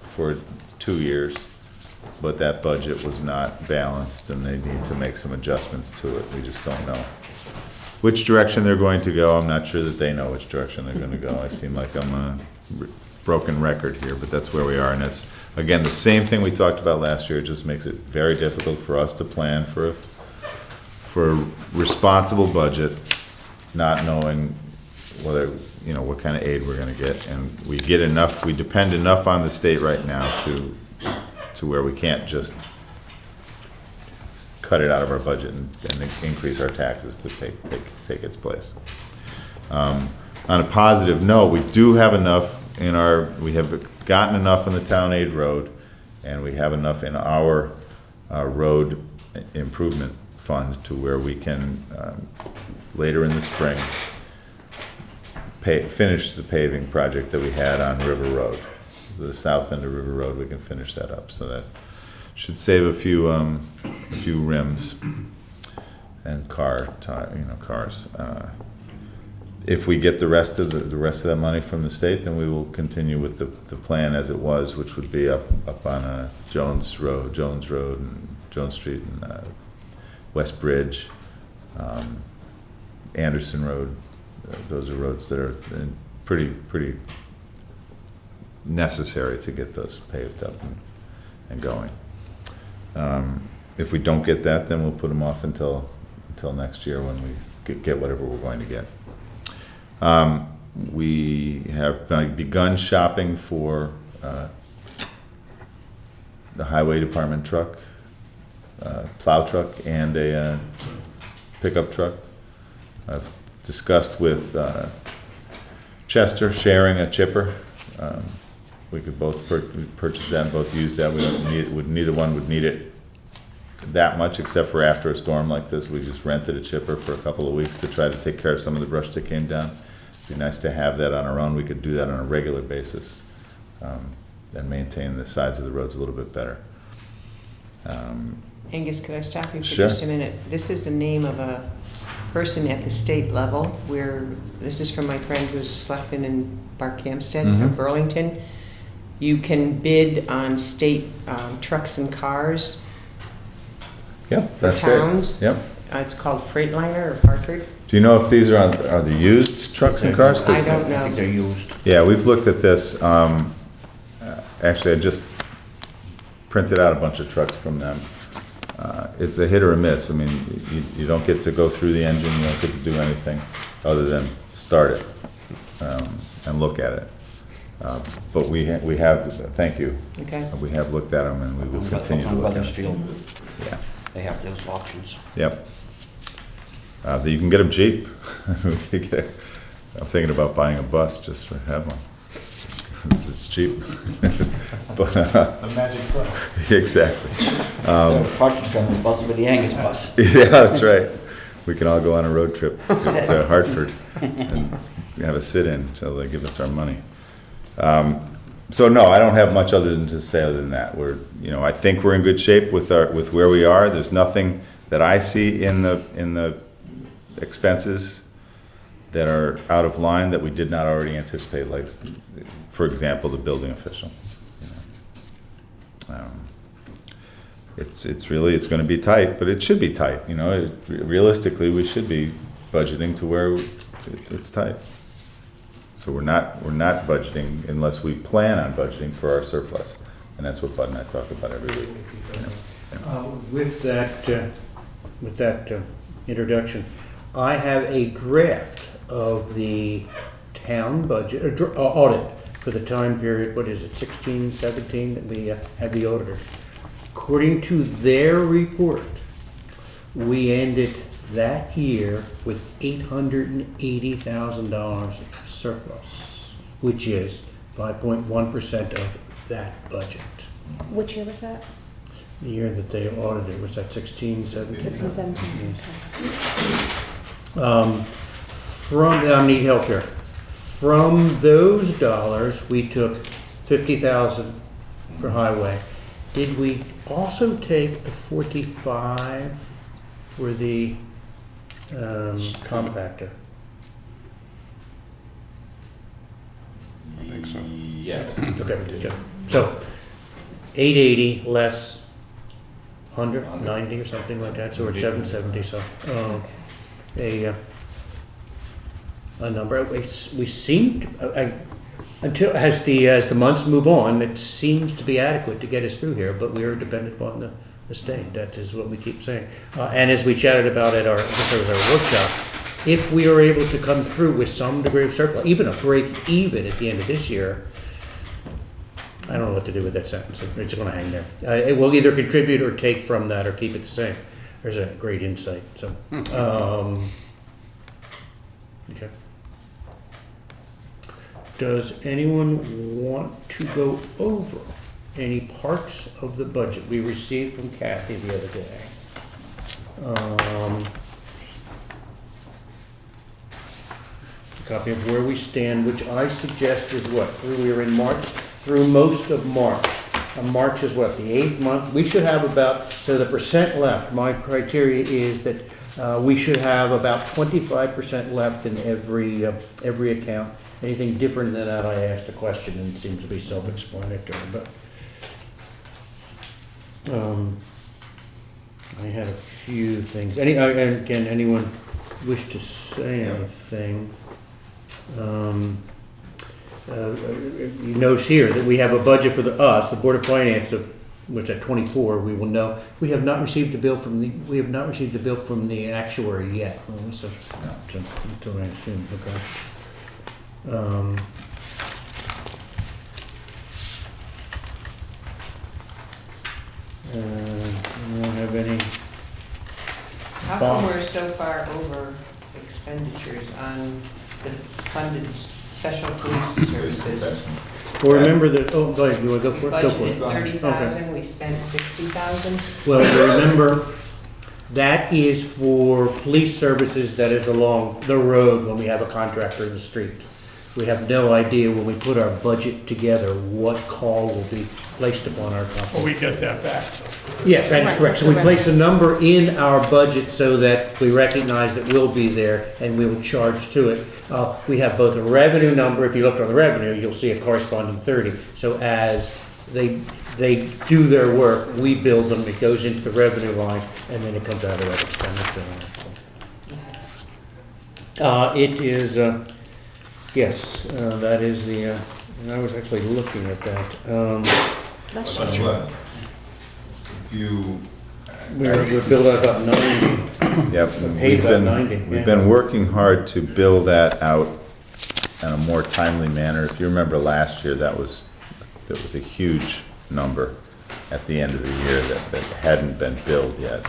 for 2 years, but that budget was not balanced and they need to make some adjustments to it. We just don't know which direction they're going to go. I'm not sure that they know which direction they're gonna go. I seem like I'm a broken record here, but that's where we are. And it's, again, the same thing we talked about last year. It just makes it very difficult for us to plan for a responsible budget, not knowing whether, you know, what kind of aid we're gonna get. And we depend enough on the state right now to where we can't just cut it out of our budget and increase our taxes to take its place. On a positive note, we do have enough we have gotten enough in the town aid road, and we have enough in our road improvement fund to where we can, later in the spring, finish the paving project that we had on River Road. The south end of River Road, we can finish that up, so that should save a few rims and cars. If we get the rest of that money from the state, then we will continue with the plan as it was, which would be up on Jones Road, and Jones Street, and West Bridge, Anderson Road. Those are roads that are in pretty necessary to get those paved up and going. If we don't get that, then we'll put them off until next year when we get whatever we're going to get. We have begun shopping for the highway department truck, plow truck, and a pickup truck. I've discussed with Chester sharing a chipper. We could both purchase that and both use that. We don't need, neither one would need it that much, except for after a storm like this. We just rented a chipper for a couple of weeks to try to take care of some of the brush that came down. It'd be nice to have that on our own. We could do that on a regular basis and maintain the sides of the roads a little bit better. Angus, could I stop you for Sure. just a minute? This is the name of a person at the state level where, this is from my friend who's a selectman in Barkhamsted, of Burlington. You can bid on state trucks and cars Yep, for that's great. towns. Yep. It's called Freightliner of Hartford. Do you know if these are the used trucks and cars? 'Cause- I don't I think know. they're used. Yeah, we've looked at this. Actually, I just printed out a bunch of trucks from them. It's a hit or a miss. I mean, you don't get to go through the engine, you don't get to do anything other than start it and look at it. But we have, thank you, Okay. we have looked at them and we will continue to On look at them. Weathersfield, Yeah, they have those auctions. yep. You can get them cheap. I'm thinking about buying a bus just to have one. It's cheap. But, The magic price. exactly. So Partridge Family bus with the Angus bus. Yeah, that's right. We can all go on a road trip to Hartford and have a sit-in until they give us our money. So no, I don't have much other than to say other than that. I think we're in good shape with where we are. There's nothing that I see in the expenses that are out of line that we did not already anticipate, like, for example, the building official. It's going to be tight, but it should be tight. Realistically, we should be budgeting to where it's tight. So we're not budgeting unless we plan on budgeting for our surplus, and that's what Bud and I talk about every week. With that introduction, I have a draft of the town budget, audit for the time period, what is it, 16, 17, that we had the auditors. According to their report, we ended that year with $880,000 surplus, which is 5.1% of that budget. Which year was that? The year that they audited, was that 16, 17? 16, 17. I need help here. From those dollars, we took 50,000 for highway. Did we also take the 45 for the compactor? I think so. Yes. Okay, good. So 880 less 190 or something like that, so we're at 770, so, a number, we seem, until, as the months move on, it seems to be adequate to get us through here, but we are dependent upon the state, that is what we keep saying. And as we chatted about at our workshop, if we are able to come through with some degree of surplus, even a break even at the end of this year, I don't know what to do with that sentence. It's going to hang there. It will either contribute or take from that or keep it the same. There's a great insight. So, okay. Does anyone want to go over any parts of the budget we received from Kathy the other day? A copy of where we stand, which I suggest is what? We are in March, through most of March. March is what, the 8th month? We should have about, so the percent left, my criteria is that we should have about 25% left in every account. Anything different than that, I asked a question, and it seems to be self-explanatory, but I had a few things. Again, anyone wish to say anything? you notice here that we have a budget for the Board of Finance of, which at 24, we will know, we have not received a bill from the actuary yet. So, until I assume, okay. We don't have any. How come we're so far over expenditures on the funded special police services? Well, remember that, oh, go ahead, you want to go We for it? Go for it. budgeted 30,000, we spent 60,000. Well, remember, that is for police services that is along the road when we have a contractor in the street. We have no idea when we put our budget together what call will be placed upon our Well, contractor. we get that back. Yes, that is correct. So we place a number in our budget so that we recognize that we'll be there and we will charge to it. We have both a revenue number, if you looked on the revenue, you'll see a corresponding 30. So as they do their work, we bill them, it goes into the revenue line, and then it comes out of that expenditure line. It is, yes, that is the, and I was actually looking at that. That's But true. We're billed at about 90. Yep, Paid about 90, we've yeah. been working hard to bill that out in a more timely manner. If you remember last year, that was a huge number at the end of the year that hadn't been billed yet.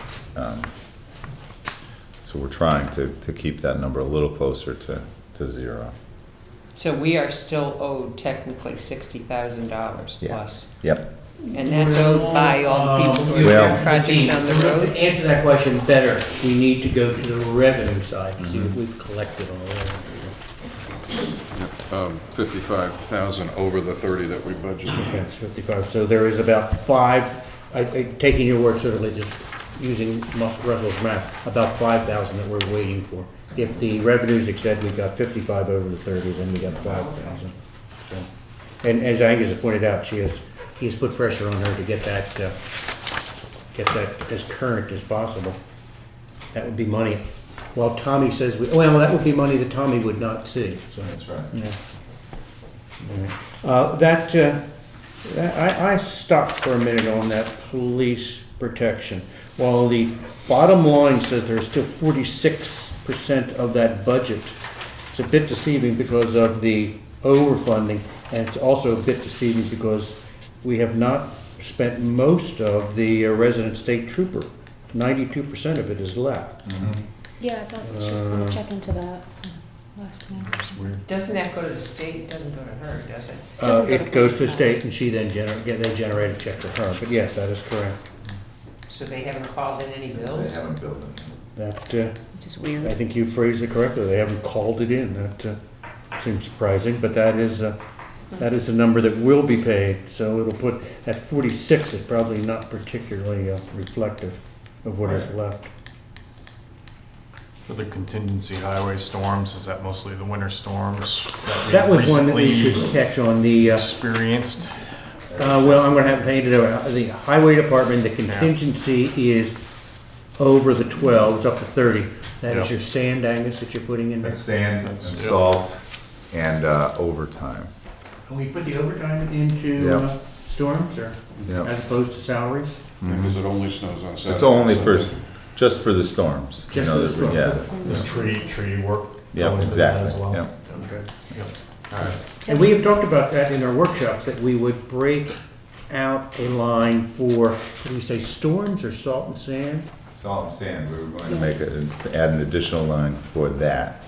So we're trying to keep that number a little closer to zero. So we are still owed technically $60,000 Yeah. plus. Yep, And that's owed by all the people who Well- have projects on the To road? answer that question better, we need to go to the revenue side to see what we've collected on the revenue. 55,000 over the 30 that we budgeted. Okay, it's 55, so there is about five, taking your word sort of like just using Russell's math, about 5,000 that we're waiting for. If the revenues exceed, we've got 55 over the 30, then we got 5,000. So, and as Angus has pointed out, he's put pressure on her to get that as current as possible. That would be money. Well, Tommy says, well, that would be money that Tommy would not see, so. that's right. Yeah. I stopped for a minute on that police protection. While the bottom line says there's still 46% of that budget, it's a bit deceiving because of the overfunding, and it's also a bit deceiving because we have not spent most of the resident state trooper. 92% of it is left. Yeah, I thought she was gonna check into that last time. Doesn't that go to the state? It doesn't go to her, does it? Doesn't go to It goes to the police state, and she then they generate a check for her. But yes, that is correct. So they haven't called in any bills? billed it. That, Which is I weird. think you phrased it correctly. They haven't called it in. That seems surprising, but that is the number that will be paid. So it'll put, at 46 is probably not particularly reflective of what is left. For the contingency highway storms, is that mostly the winter storms That we've was one that we recently should catch on the, experienced? well, I'm gonna have to paint it over. The highway department, the contingency is over the 12, it's up to 30. That is Yep. your sand, Angus, that you're putting in there? That's sand and That's- salt and overtime. And we put the overtime into Yep. storms, or Yep. as opposed to salaries? Because it only snows on Saturday. It's only Sunday. just for the storms. you Just know, for the that- storms. Yeah, Is tree work yeah, going into that as exactly, well? yeah. Okay. All right. And we have talked about that in our workshops, that we would break out a line for, what do we say, storms or salt and sand? Salt and sand, we were going to add an additional line for that.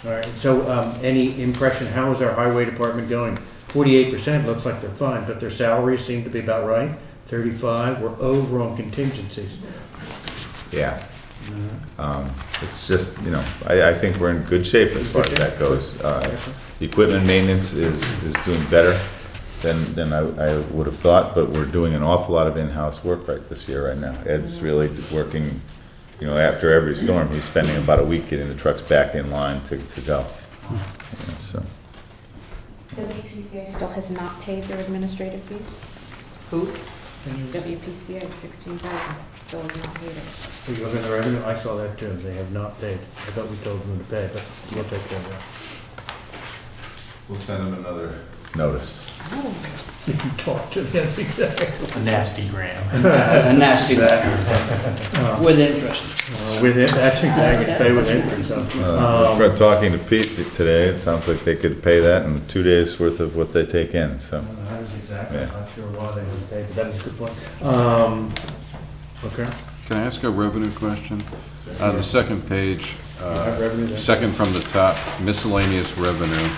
All right, so any impression, how is our highway department going? 48% looks like they're fine, but their salaries seem to be about right. 35, we're over on contingencies. Yeah. It's just, I think we're in good shape as far as that goes. The equipment maintenance is doing better than I would have thought, but we're doing an awful lot of in-house work this year right now. Ed's really working, after every storm, he's spending about a week getting the trucks back in line to go. So, WPCA still has not paid their administrative fees. Who? WPCA, 16,000, still has not paid it. Are you looking at the revenue? I saw that too, they have not paid. I thought we told them to pay, but we'll take care of that. We'll send them another notice. Talk to them, exactly. A nasty gram. A nasty letter, with interest. With it, that's exactly, pay with interest, so. From talking to Pete today, it sounds like they could pay that in 2 days' worth of what they take in, so. That was exactly, I'm Yeah. not sure why they would pay, but that is a good point. Okay. Can I ask a revenue question? On the second page, have revenue there? second from the top, miscellaneous revenue.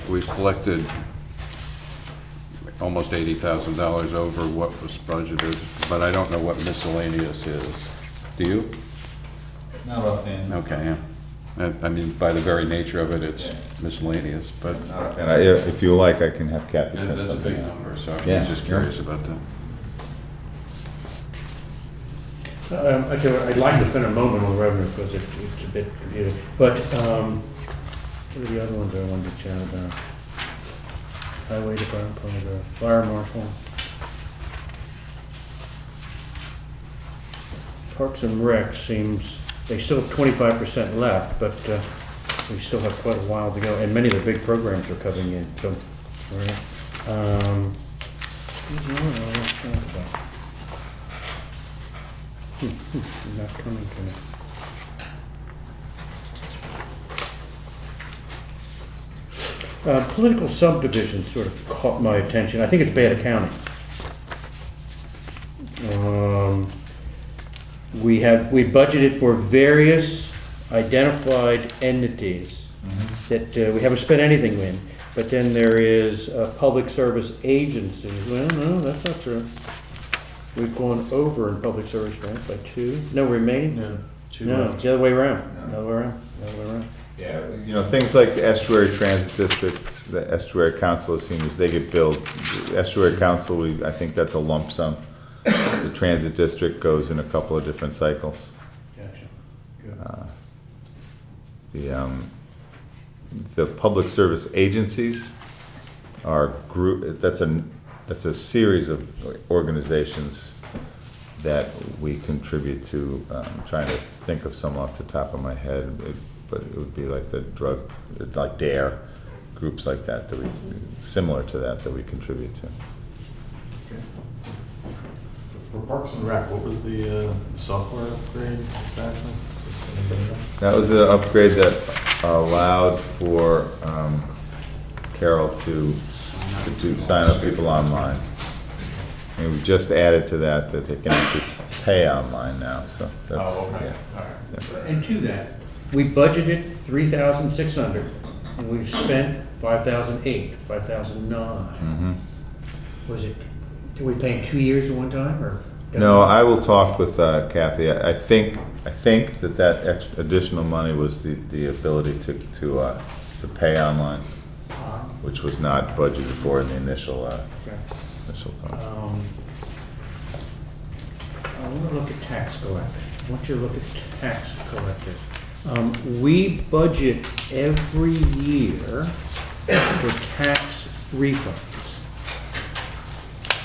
We've collected almost $80,000 over what was budgeted, but I don't know what miscellaneous is. Do you? Not offhand. Okay, yeah. I mean, by the very nature of it, it's miscellaneous, but And if you like, I can have Kathy print that's a something big out. number, so I Yeah, was just curious about that. Okay, I'd like to spend a moment on the revenue because it's a bit confusing. But what are the other ones I wanted to chat about? Highway department, fire marshal. Parks and Rec seems, they still have 25% left, but we still have quite a while to go. And many of the big programs are coming in, so. All right. Who's the other one I want to talk about? Not coming to me. Political subdivisions sort of caught my attention. I think it's bad accounting. We budgeted for various identified entities that we haven't spent anything in, but then there is public service agencies. Well, no, that's not true. We've gone over in public service, right, by 2? No, remaining? Yeah, 2 No, left. it's the other way around. The other way around. The other way around. Yeah, you know, things like the Estuary Transit District, the Estuary Council of Seniors, they get billed. The Estuary Council, I think that's a lump sum. The Transit District goes in a couple of different cycles. Gotcha. Good. The public service agencies are that's a series of organizations that we contribute to. I'm trying to think of some off the top of my head, but it would be like like DARE, groups like that similar to that we contribute to. For Parks and Rec, what was the software upgrade exactly? Does anybody know? That was an upgrade that allowed for Carol to sign up people online. And we just added to that they can actually pay online now, so that's, Oh, okay, yeah. all right. And to that, we budgeted 3,600, and we've spent 5,008, 5,009. Mhm. Was it, did we pay in 2 years at one time, or? No, I will talk with Kathy. I think that additional money was the ability to pay online, which was not budgeted for in the initial Okay. time. I want to look at tax collectors. I want you to look at tax collectors. We budget every year for tax refunds.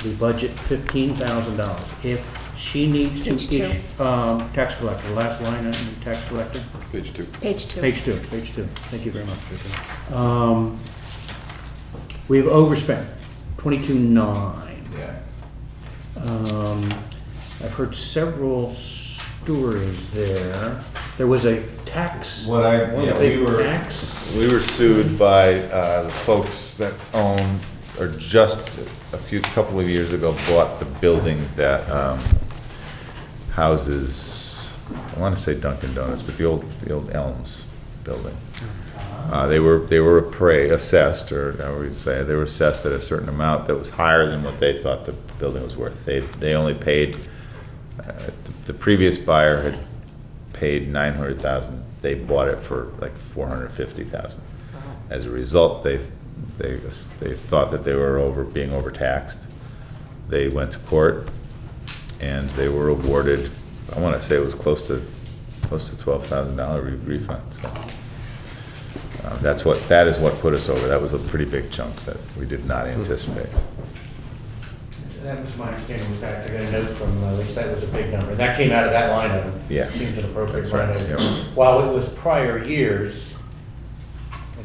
We budget $15,000. If she needs to Page 2. issue, tax collector, last line item, tax collector. Page 2. Page 2. Page 2, page 2. Thank you very much, Richard. We have overspent, 22.9. Yeah. I've heard several stories there. There was a tax. We were sued by the folks that own, or just a couple of years ago, bought the building that houses, I want to say Dunkin' Donuts, but the old Elms building. They were assessed, or however you say it, they were assessed at a certain amount that was higher than what they thought the building was worth. They only paid, the previous buyer had paid $900,000. They bought it for like $450,000. As a result, they thought that they were being overtaxed. They went to court, and they were awarded, I want to say it was close to $12,000 refund. So that is what put us over. That was a pretty big chunk that we did not anticipate. That was my understanding, was that, I got a note from, at least that was a big number. That came out of that line item. Yeah. Seems an appropriate That's right, line item. yeah. While it was prior years,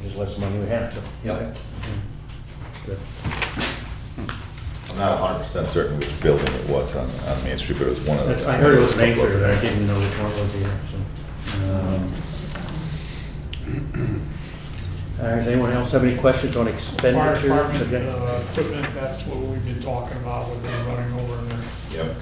There's less money we have, so. Okay. Good. I'm not 100% certain which building it was on Main Street, but it was one of those. I heard it was Main Street, but I didn't know which one it was either, so. Does anyone else have any questions on Fire expenditures? department, Okay. equipment, that's what we've been talking about, we've been running over in there. Yep.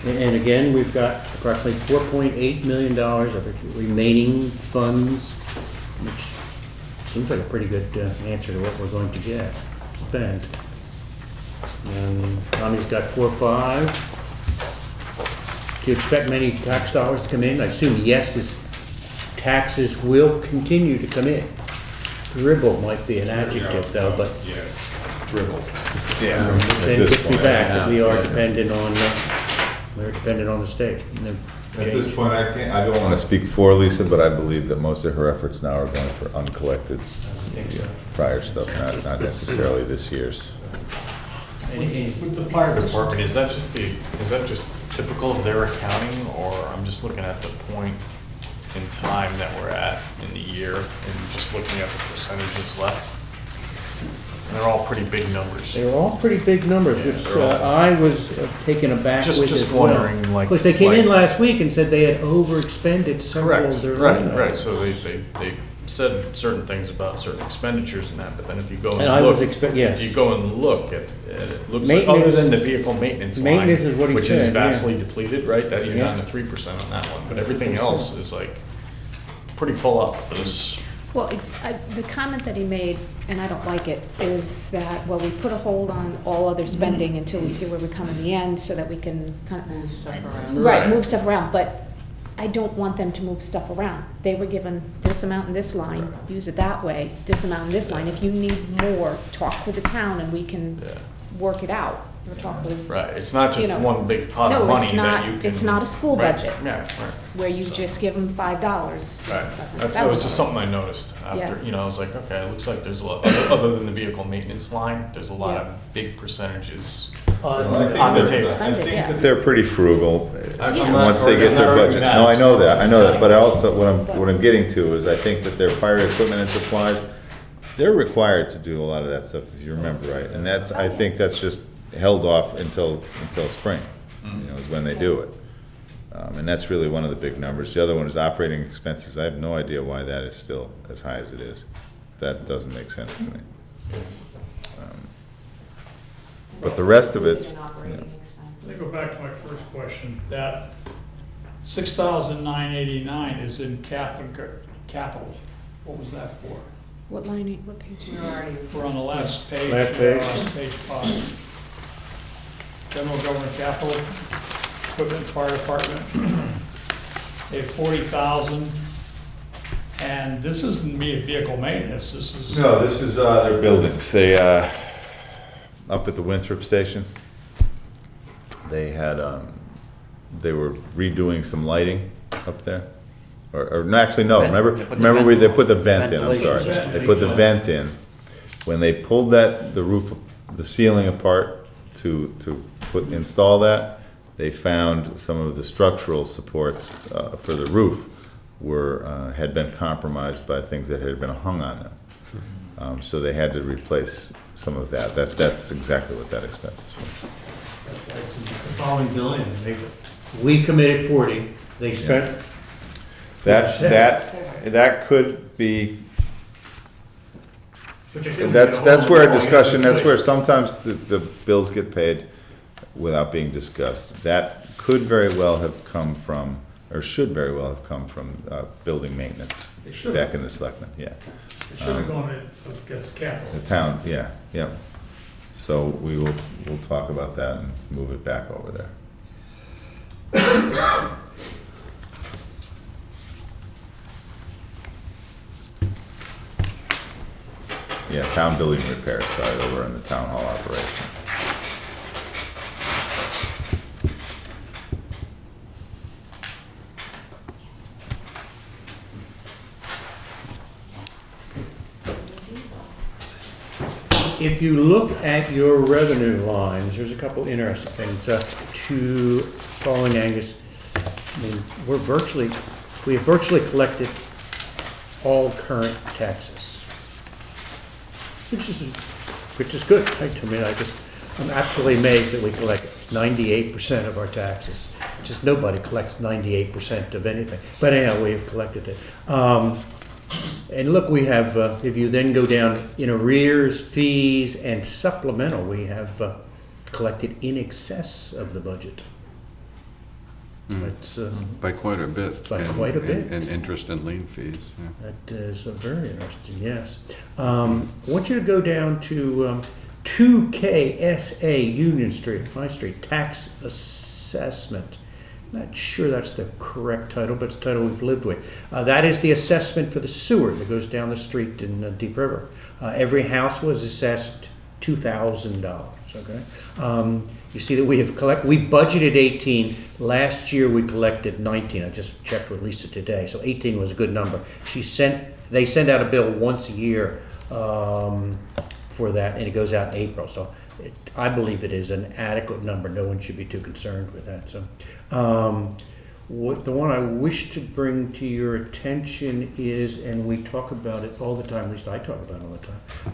And again, we've got approximately $4.8 million of remaining funds, which seems like a pretty good answer to what we're going to get spent. And Tommy's got 4.5. Do you expect many tax dollars to come in? I assume yes, as taxes will continue to come in. Dribble might be an adjective though, but Yes. Dribble. Yeah. then gets me back that we are dependent on, we're dependent on the state. And the At this change. point, I don't want to speak for Lisa, but I believe that most of her efforts now are going for uncollected think so. prior stuff, not necessarily this year's. With the fire department, is that just typical of their accounting, or I'm just looking at the point in time that we're at in the year and just looking at the percentages left? And they're all pretty big numbers. They were all pretty big numbers, which they're all- I was taken aback with Just as well. wondering, like. Of course, they came in like- last week and said they had overexpended several Correct, of their right, line right, items. so they said certain things about certain expenditures and that, but then if you go And and I was look, yes. if you go and look at it looks like, other Maintenance- than the vehicle maintenance line, Maintenance is what he which is said, yeah. vastly depleted, right, that you're Yeah. down to 3% on that one, but everything else is like pretty full up for this. Well, the comment that he made, and I don't like it, is that, well, we put a hold on all other spending until we see where we come in the end, so that we can kind of. Move stuff around. Right, Right. move stuff around, but I don't want them to move stuff around. They were given this amount in this line, use it that way, this amount in this line. If you need more, talk with the town and we can Yeah. work it out. Or talk with, Right, it's not just You know, one big pot of no, money it's that not, you can. it's not a school Right, budget, Yeah, right. where you just give them $5. Right, that was just something I noticed after, Yeah. I was like, okay, it looks like there's a lot, other than the vehicle maintenance line, there's a lot Yeah. of big percentages. I think On the they're- table. I Spend it, think yeah. that they're pretty frugal Yeah. once they get their budget. No, I know that, but I also, what I'm getting to is I think that their fire equipment and supplies, they're required to do a lot of that stuff, if you remember, right? And that's, I think that's just held off until spring, is when they do it. And that's really one of the big numbers. The other one is operating expenses. I have no idea why that is still as high as it is. That doesn't make sense to me. But the rest of it's, Let me go back to my first question. That 6,989 is in capital. What was that for? What line, what page? We're on the last page. Last page. Page 5. General government capital, equipment, fire department. They have 40,000. And this isn't me vehicle maintenance, this is. no, this is their buildings. They, up at the Winthrop Station, they had, they were redoing some lighting up there. Or no, actually, no, Vent. remember, They put the remember vent- they put the vent in, I'm sorry. ventilation system. They put the vent in. When they pulled the roof, the ceiling apart to install that, they found some of the structural supports for the roof had been compromised by things that had been hung on them. So they had to replace some of that. That's exactly what that expense is for. Following billing, we committed 40, they spent. That could be, that's where a discussion, that's where sometimes the bills get paid without being discussed. That could very well have come from, or should very well have come from, building maintenance It should back have. in the selectmen, yeah. It should have gone against capital. The town, yeah. So we'll talk about that and move it back over there. Yeah, town building repair side over in the town hall operation. If you look at your revenue lines, there's a couple interesting things. Following Angus, mean, we have virtually collected all current taxes. Which is good, right? I mean, I'm absolutely amazed that we collect 98% of our taxes. Just nobody collects 98% of anything. But anyhow, we have collected it. And look, we have, if you then go down in arrears, fees, and supplemental, we have collected in excess of the budget. It's, By quite a bit. By and- quite a and- bit. And interest and lien fees, yeah. That is very interesting, yes. I want you to go down to 2KSA Union Street, High Street, tax assessment. Not sure that's the correct title, but it's a title we've lived with. That is the assessment for the sewer that goes down the street in Deep River. Every house was assessed $2,000, okay? You see that we budgeted 18. Last year we collected 19. I just checked with Lisa today, so 18 was a good number. They send out a bill once a year for that, and it goes out in April. So I believe it is an adequate number. No one should be too concerned with that. So, the one I wish to bring to your attention is, and we talk about it all the time. At least I talk about it all the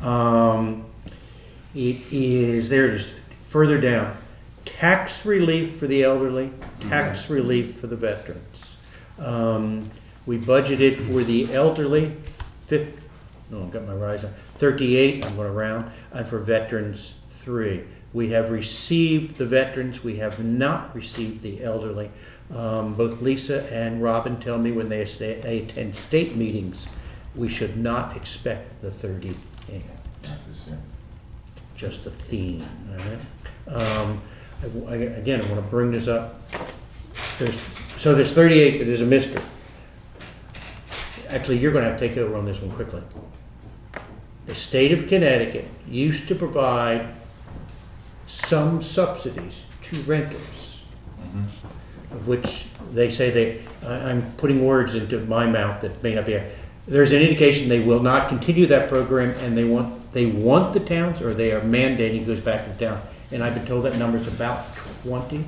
time. It is there. It is further down. Tax relief for the elderly. Tax relief for the veterans. We budgeted for the elderly, I've got my rise on, 38, I'm going to round, and for veterans, 3. We have received the veterans, we have not received the elderly. Both Lisa and Robin tell me when they attend state meetings, we should not expect the 38. Just a theme, all right? Again, I want to bring this up. There's 38 that is a mystery. Actually, you're going to have to take over on this one quickly. The state of Connecticut used to provide some subsidies to renters, of which they say I'm putting words into my mouth that may not be. There's an indication they will not continue that program, and they want the towns, or they are mandating it goes back to the town. And I've been told that number's about 20.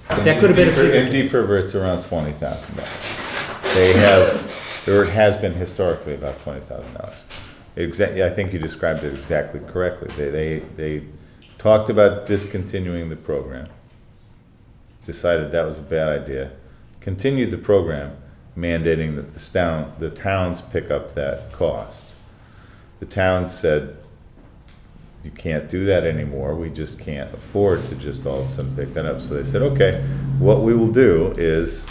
That could have been In Deep River, it's around $20,000. Or it has been historically about $20,000. I think you described it exactly correctly. They talked about discontinuing the program, decided that was a bad idea, continued the program, mandating that the towns pick up that cost. The towns said, you can't do that anymore, we just can't afford to just all of a sudden pick that up. So they said, okay, what we will do is,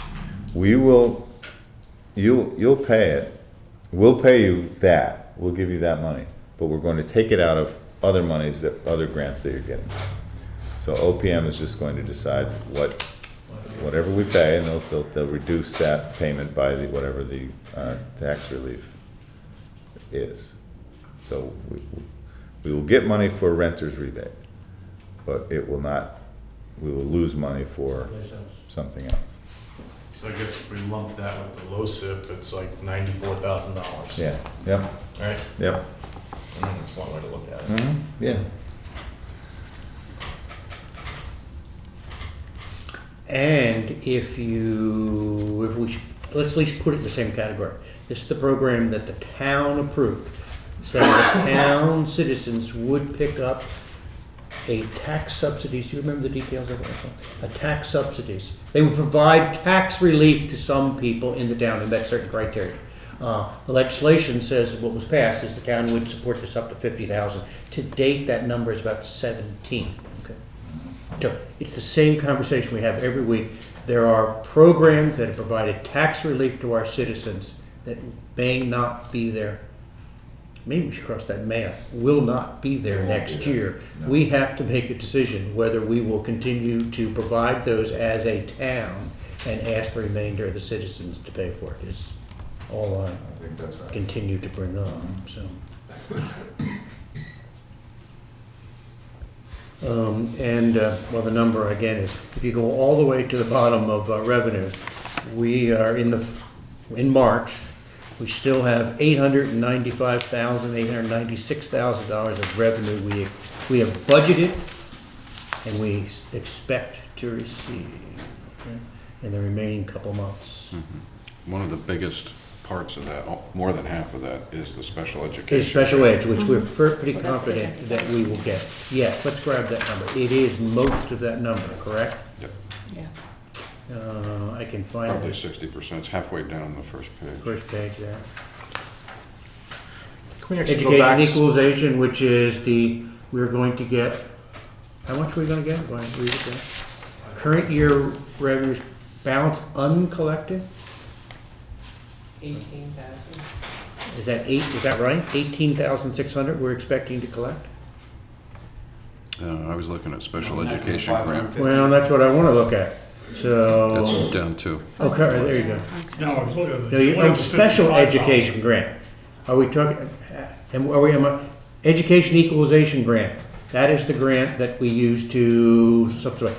you'll pay it, we'll pay you that, we'll give you that money, but we're going to take it out of other monies, other grants that you're getting. So OPM is just going to decide whatever we pay, and they'll reduce that payment by whatever the tax relief is. So we will get money for renter's rebate, but we will lose money for something else. So I guess if we lump that with the low SIP, it's like $94,000. Yeah, yep, Right? yep. That's one way to look at it. Yeah. And let's at least put it in the same category. This is the program that the town approved, saying that town citizens would pick up a tax subsidies. Do you remember the details of it? A tax subsidies. They would provide tax relief to some people in the town and met certain criteria. The legislation says what was passed is the town would support this up to $50,000. To date, that number is about 17. Okay. So it's the same conversation we have every week. There are programs that have provided tax relief to our citizens that may not be there. Maybe we should cross that will not be there next year. No. We have to make a decision whether we will continue to provide those as a town and ask the remainder of the citizens to pay for it. Is all I think that's right. Continue to bring up. So, well, the number again is, if you go all the way to the bottom of revenues, we are in March. We still have $896,000 of revenue we have budgeted and we expect to receive. Okay? in the remaining couple months. One of the biggest parts of that, more than half of that, is the special education. Is special ed, which we're pretty Well, that's confident it. that we will get. Yes, let's grab that number. It is most of that number, correct? Yep, Yeah. I can find probably the 60%. It's halfway down the first page. first page there. Can we actually go Education back? equalization, which is we're going to get, how much are we gonna get? Go ahead, read it there. Current year revenues balance uncollected? 18,000. Is that right? 18,600 we're expecting to collect? I was looking at special education grant. Well, that's what I wanna look at. So, That's down too. okay, there you go. No, I was looking at the. No, special 55,000. education grant. Are we talking, education equalization grant? That is the grant that we use to subsidize.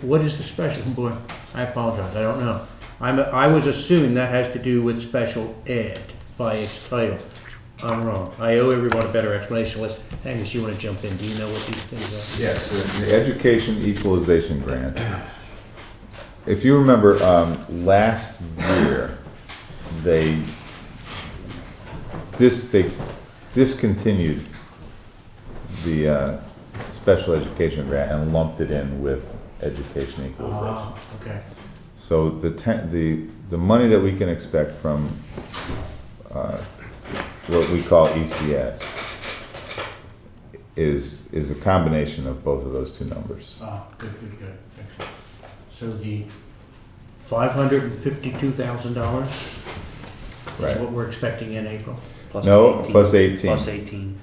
What is the special, boy, I apologize, I don't know. I was assuming that has to do with special ed by its title. I'm wrong. I owe everyone a better explanation. Angus, you wanna jump in? Do you know what these things are? Yes, the education equalization grant. If you remember, last year, they discontinued the special education grant and lumped it in with education equalization. Okay. So the money that we can expect from what we call ECS is a combination of both of those two numbers. Good. Excellent. So the $552,000 is Right. what we're expecting in April? No, plus 18. Plus 18.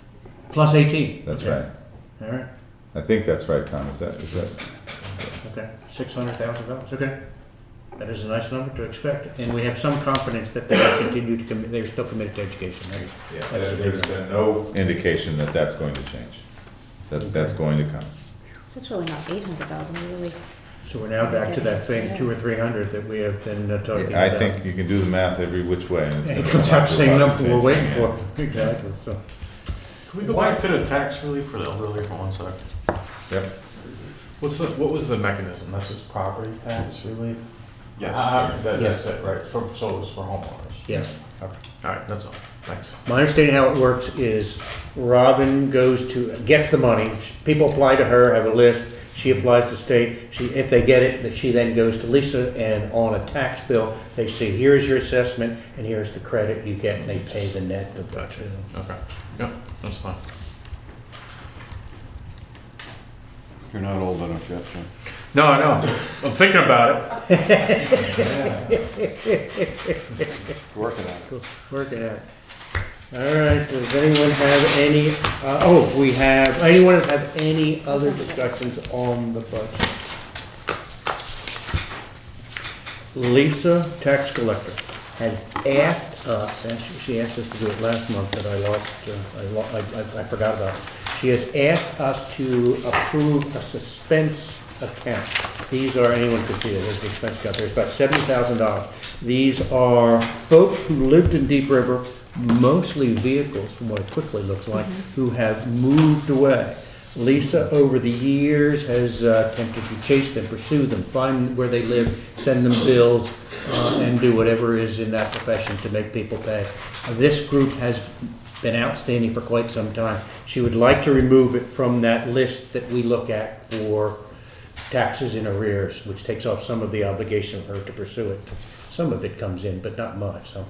Plus 18? That's Okay. right. All right, I think that's right, Tom. Is that? okay. $600,000, okay. That is a nice number to expect, and we have some confidence that they will continue to commit, they're still committed to education. That's a big There's number. been no indication that that's going to change. That's going to come. So it's really not 800,000, really. So we're now back to that thing, 200 or 300 that we have been talking about. I think you can do the math every which way, and it's It gonna comes come out the same about number we're same waiting thing, for. Exactly, so. Can we go back to the tax relief for the elderly for 1 sec? Yep. What was the mechanism? That's just property tax relief? Yes. That's it, right? So it's for homeowners? Yes. Okay. All right, that's all. Thanks. My understanding how it works is Robin gets the money, people apply to her, have a list, she applies to state, if they get it, that she then goes to Lisa, and on a tax bill, they say, here's your assessment, and here's the credit you get, and they pay the net of that. Gotcha. Okay. Yep, that's fine. You're not old enough yet, Jim. No, I know. I'm thinking about it. Working on it. Working at it. All right, does anyone have any, anyone have any other discussions on the budget? Lisa, tax collector, has asked us, she asked us to do it last month, but I forgot about it. She has asked us to approve a suspense account. These are, anyone can see it, there's the expense account, there's about $70,000. These are folks who lived in Deep River, mostly vehicles, from what it quickly looks like, who have moved away. Lisa, over the years, has attempted to chase them, pursue them, find where they live, send them bills, and do whatever is in that profession to make people pay. This group has been outstanding for quite some time. She would like to remove it from that list that we look at for taxes in arrears, which takes off some of the obligation of her to pursue it. Some of it comes in, but not much, so.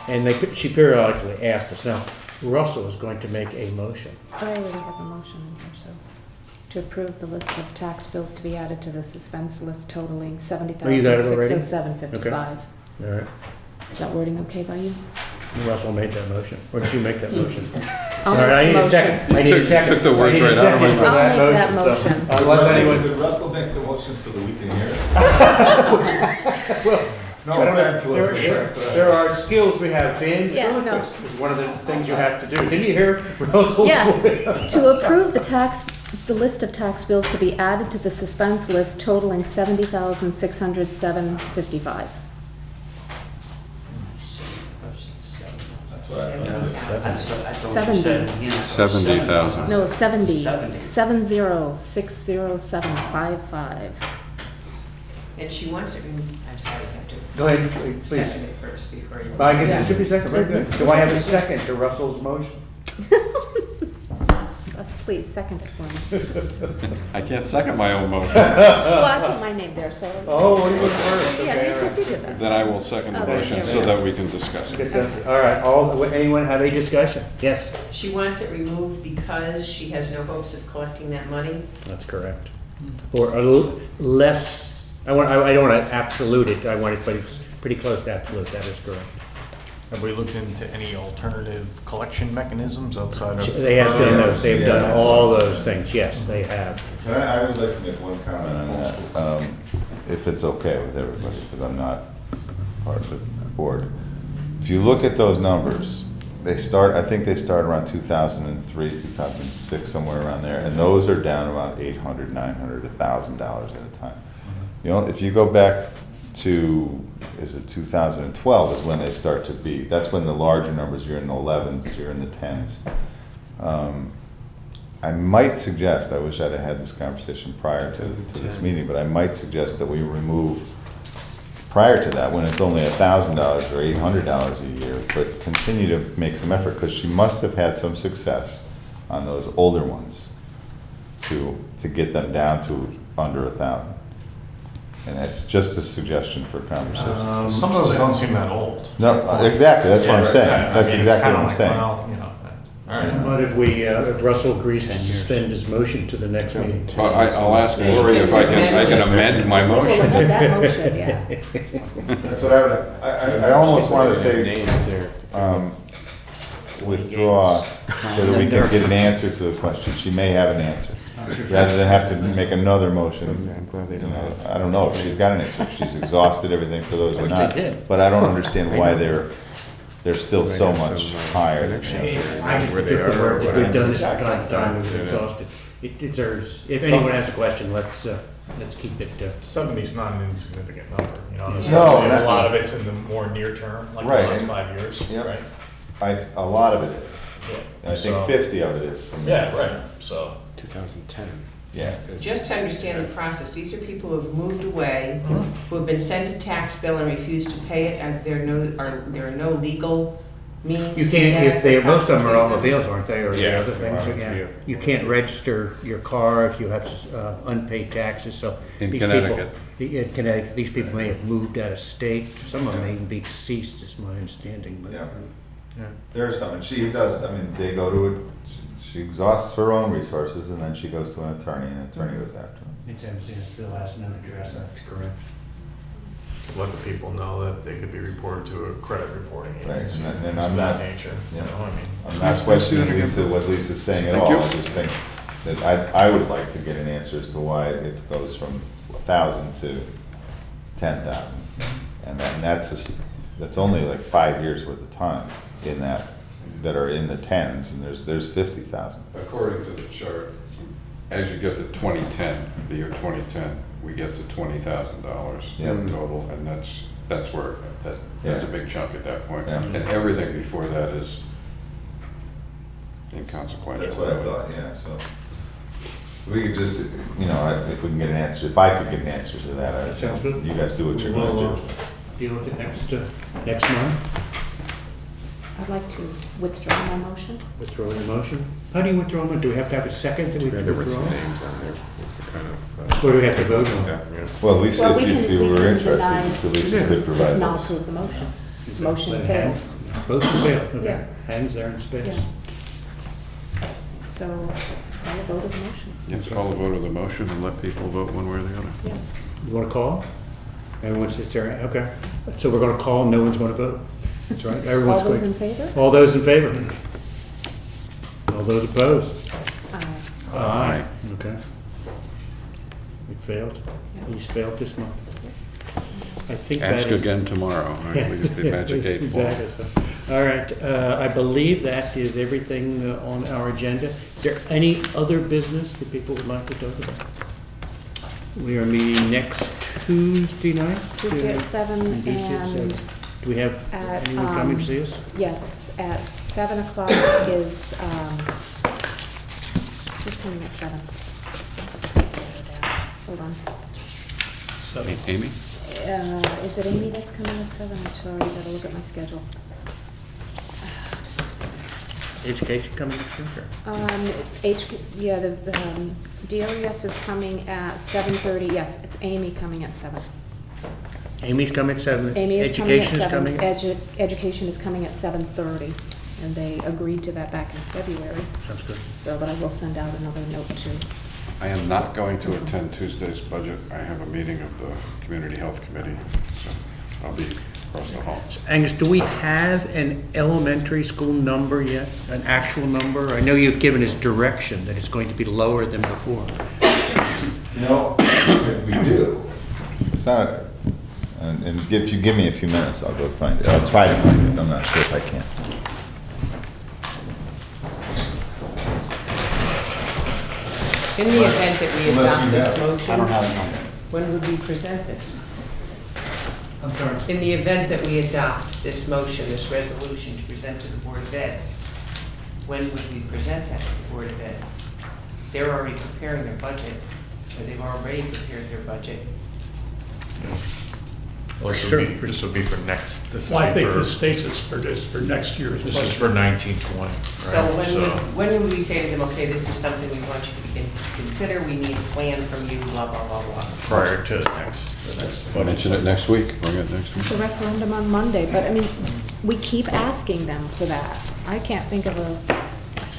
And she periodically asked us. Now, Russell is going to make a motion. I already have a motion in here, so. To approve the list of tax bills to be added to the suspense list totaling Oh, you got it already? $70,607.55. All right. Is that wording okay by you? Russell made that motion. Or did you make that motion? I'll All right, I make need the a second. motion. I need a Took- second. took the words I need a right out of my second for mouth. that I'll make that motion. So, motion. unless anyone, Could Russell make the motion so that we can hear it? No I don't know. offense, Lucas. There are skills we have. Dan Yeah, no. Gilchrist is one of the things you have to do. Didn't you hear Russell? Yeah, to approve the list of tax bills to be added to the suspense list totaling $70,607.55. That's what I thought. 70,000. No, 70. 70. 70,607.55. And she wants it, I'm sorry, I have to Go ahead, please. second it first before you. I guess it should be second, very good. Do I have a second to Russell's motion? Russ, please, second it for me. I can't second my own motion. Well, I put my name there, so. Oh, you went first, Yeah, okay, you all said right. you did that. Then I will second the Okay, motion here we so go. that we can discuss it. All right, anyone have a discussion? Yes, She wants it removed because she has no hopes of collecting that money. that's correct. Or less, I don't want to absolute it, I want it, but it's pretty close to absolute, that is correct. Have we looked into any alternative collection mechanisms outside of? They have done those, they've Yeah, done that's all awesome. those things, yes, they have. I would like to make one comment on that, if it's okay with everybody, because I'm not part of the board. If you look at those numbers, I think they start around 2003, 2006, somewhere around there, and those are down about $800, $900, $1,000 at a time. You know, if you go back to, is it 2012 is when they start to be, that's when the larger numbers, you're in the 11s, you're in the 10s. I might suggest, I wish I'd have had this conversation prior to this meeting, but I might suggest that we remove, prior to that, when it's only $1,000 or $800 a year, but continue to make some effort, because she must have had some success on those older ones to get them down to under 1,000. And that's just a suggestion for conversation. Some of those don't seem that old. No, exactly, that's what I'm saying, Yeah, I that's mean, it's exactly kinda what I'm like, saying. well, you know, all right. But if we, if Russell agrees to suspend his motion to the next meeting. But I'll ask Lori if I can amend my We'll motion. amend that motion, yeah. That's what I almost want to say, Names there. withdraw so that we can get an answer to the question. She may have an answer, rather than have to make another motion. I'm glad they You don't know, have. I don't know if she's got an answer, if she's exhausted everything for those or Which they not. did. But I don't understand why they're still so much higher than she is. I just Where think they the are, work that we've whatever. done this time, it was exhausted. It deserves, if anyone has a question, let's keep it, 70's not an insignificant number, you know, No, especially if not- a lot of it's in the more near term, like the Right, last and- 5 years, Yep. right? A lot of it is. Yeah. And I think So- 50 of it is from. Yeah, right, so. 2010. Yeah. Just to understand the process, these are people who have moved away, who have been sent a tax bill and refused to pay it, and there are no legal means. you to can't, get if they, most of them are prosecute automobiles, aren't they, or the Yeah, other things, well, yeah. yeah. You can't register your car if you have unpaid taxes, so. In these people- Connecticut. In Connecticut, these people may have moved out of state, some of them may even be deceased, is my understanding, but. Yeah. There's something, she does, I mean, they go to it, she exhausts her own resources, and then she goes to an attorney, and an attorney goes after them. It's empty, it's the last known address, that's correct. Let the people know that they could be reported to a credit reporting Right, agency, and things I'm of that not- nature, you yeah. know, I mean. I'm not questioning Lisa, what Lisa's saying at Thank all, you. I just think that I would like to get an answer as to why it goes from 1,000 to 10,000. And that's only like 5 years worth of time in that are in the tens, and there's 50,000. According to the chart, as you get to 2010, the year 2010, we get to $20,000 Yeah. in total, and that's where, that's Yeah. a big chunk at that point. Yeah. And everything before that is inconsequential. That's what I thought, yeah, so. We could just, you know, if we can get an answer, if I could get an answer to that, That sounds good. you guys do what you're We'll, gonna do. deal with it next month, I'd like to withdraw my motion. withdraw the motion. How do you withdraw them? Do we have to have a second that we can There were withdraw? some names on there. Kind of. Or do we have to vote on Yeah, it? yeah. Well, Lisa, Well, we if can- you we were can interested, deny- Lisa could Does provide not those. approve the motion. Motion Let it failed. hang. Motion failed, okay. Yeah. Hangs there in space. Yeah. So, call a vote of the motion. Yes, call a vote of the motion and let people vote one way or the other. Yeah. You want to call? Everyone sits there, okay. So we're going to call, no one's going to vote. That's right, All everyone's those going. in favor? All those in favor? All those opposed? Aye. Aye. Okay. It failed. He's failed this month. I think that is. Ask again tomorrow, right? We just did magic 8 ball. Exactly, so. All right, I believe that is everything on our agenda. Is there any other business that people would like to talk about? We are meeting next Tuesday night? Tuesday at 7 Tuesday at 7. and, Do we have at, anyone coming to see us? yes, at 7 o'clock is, who's coming at 7? Hold on. 7. Amy? Is it Amy that's coming at 7? I'm sorry, I gotta look at my schedule. Education coming next year? The DRES is coming at 7:30, yes, it's Amy coming at 7. Amy's coming at 7. Amy is coming at Education is 7. coming? Education is coming at 7:30, and they agreed to that back in February, Sounds good. so, but I will send out another note too. I am not going to attend Tuesday's budget. I have a meeting of the Community Health Committee, so I'll be across the hall. Angus, do we have an elementary school number yet, an actual number? I know you've given us direction that it's going to be lower than before. No, we do. It's not, and if you give me a few minutes, I'll go find it. I'll try to find it. I'm not sure if I can. In the event that we Unless adopt you this have- motion, I don't have a number. when would we present this? I'm sorry. In the event that we adopt this motion, this resolution to present to the Board of Ed, when would we present that to the Board of Ed? They're already preparing their budget, or they've already prepared their budget. Well, this would be for next, this Well, I would be think for, the states is for next year's this is budget. for 1920, So right? when would we say to them, okay, this is something we want you to consider, we need a plan from you, blah, blah, blah, blah? Prior to the next. Mention it next week, bring it next week. The referendum on Monday, but I mean, we keep asking them for that. I can't think of a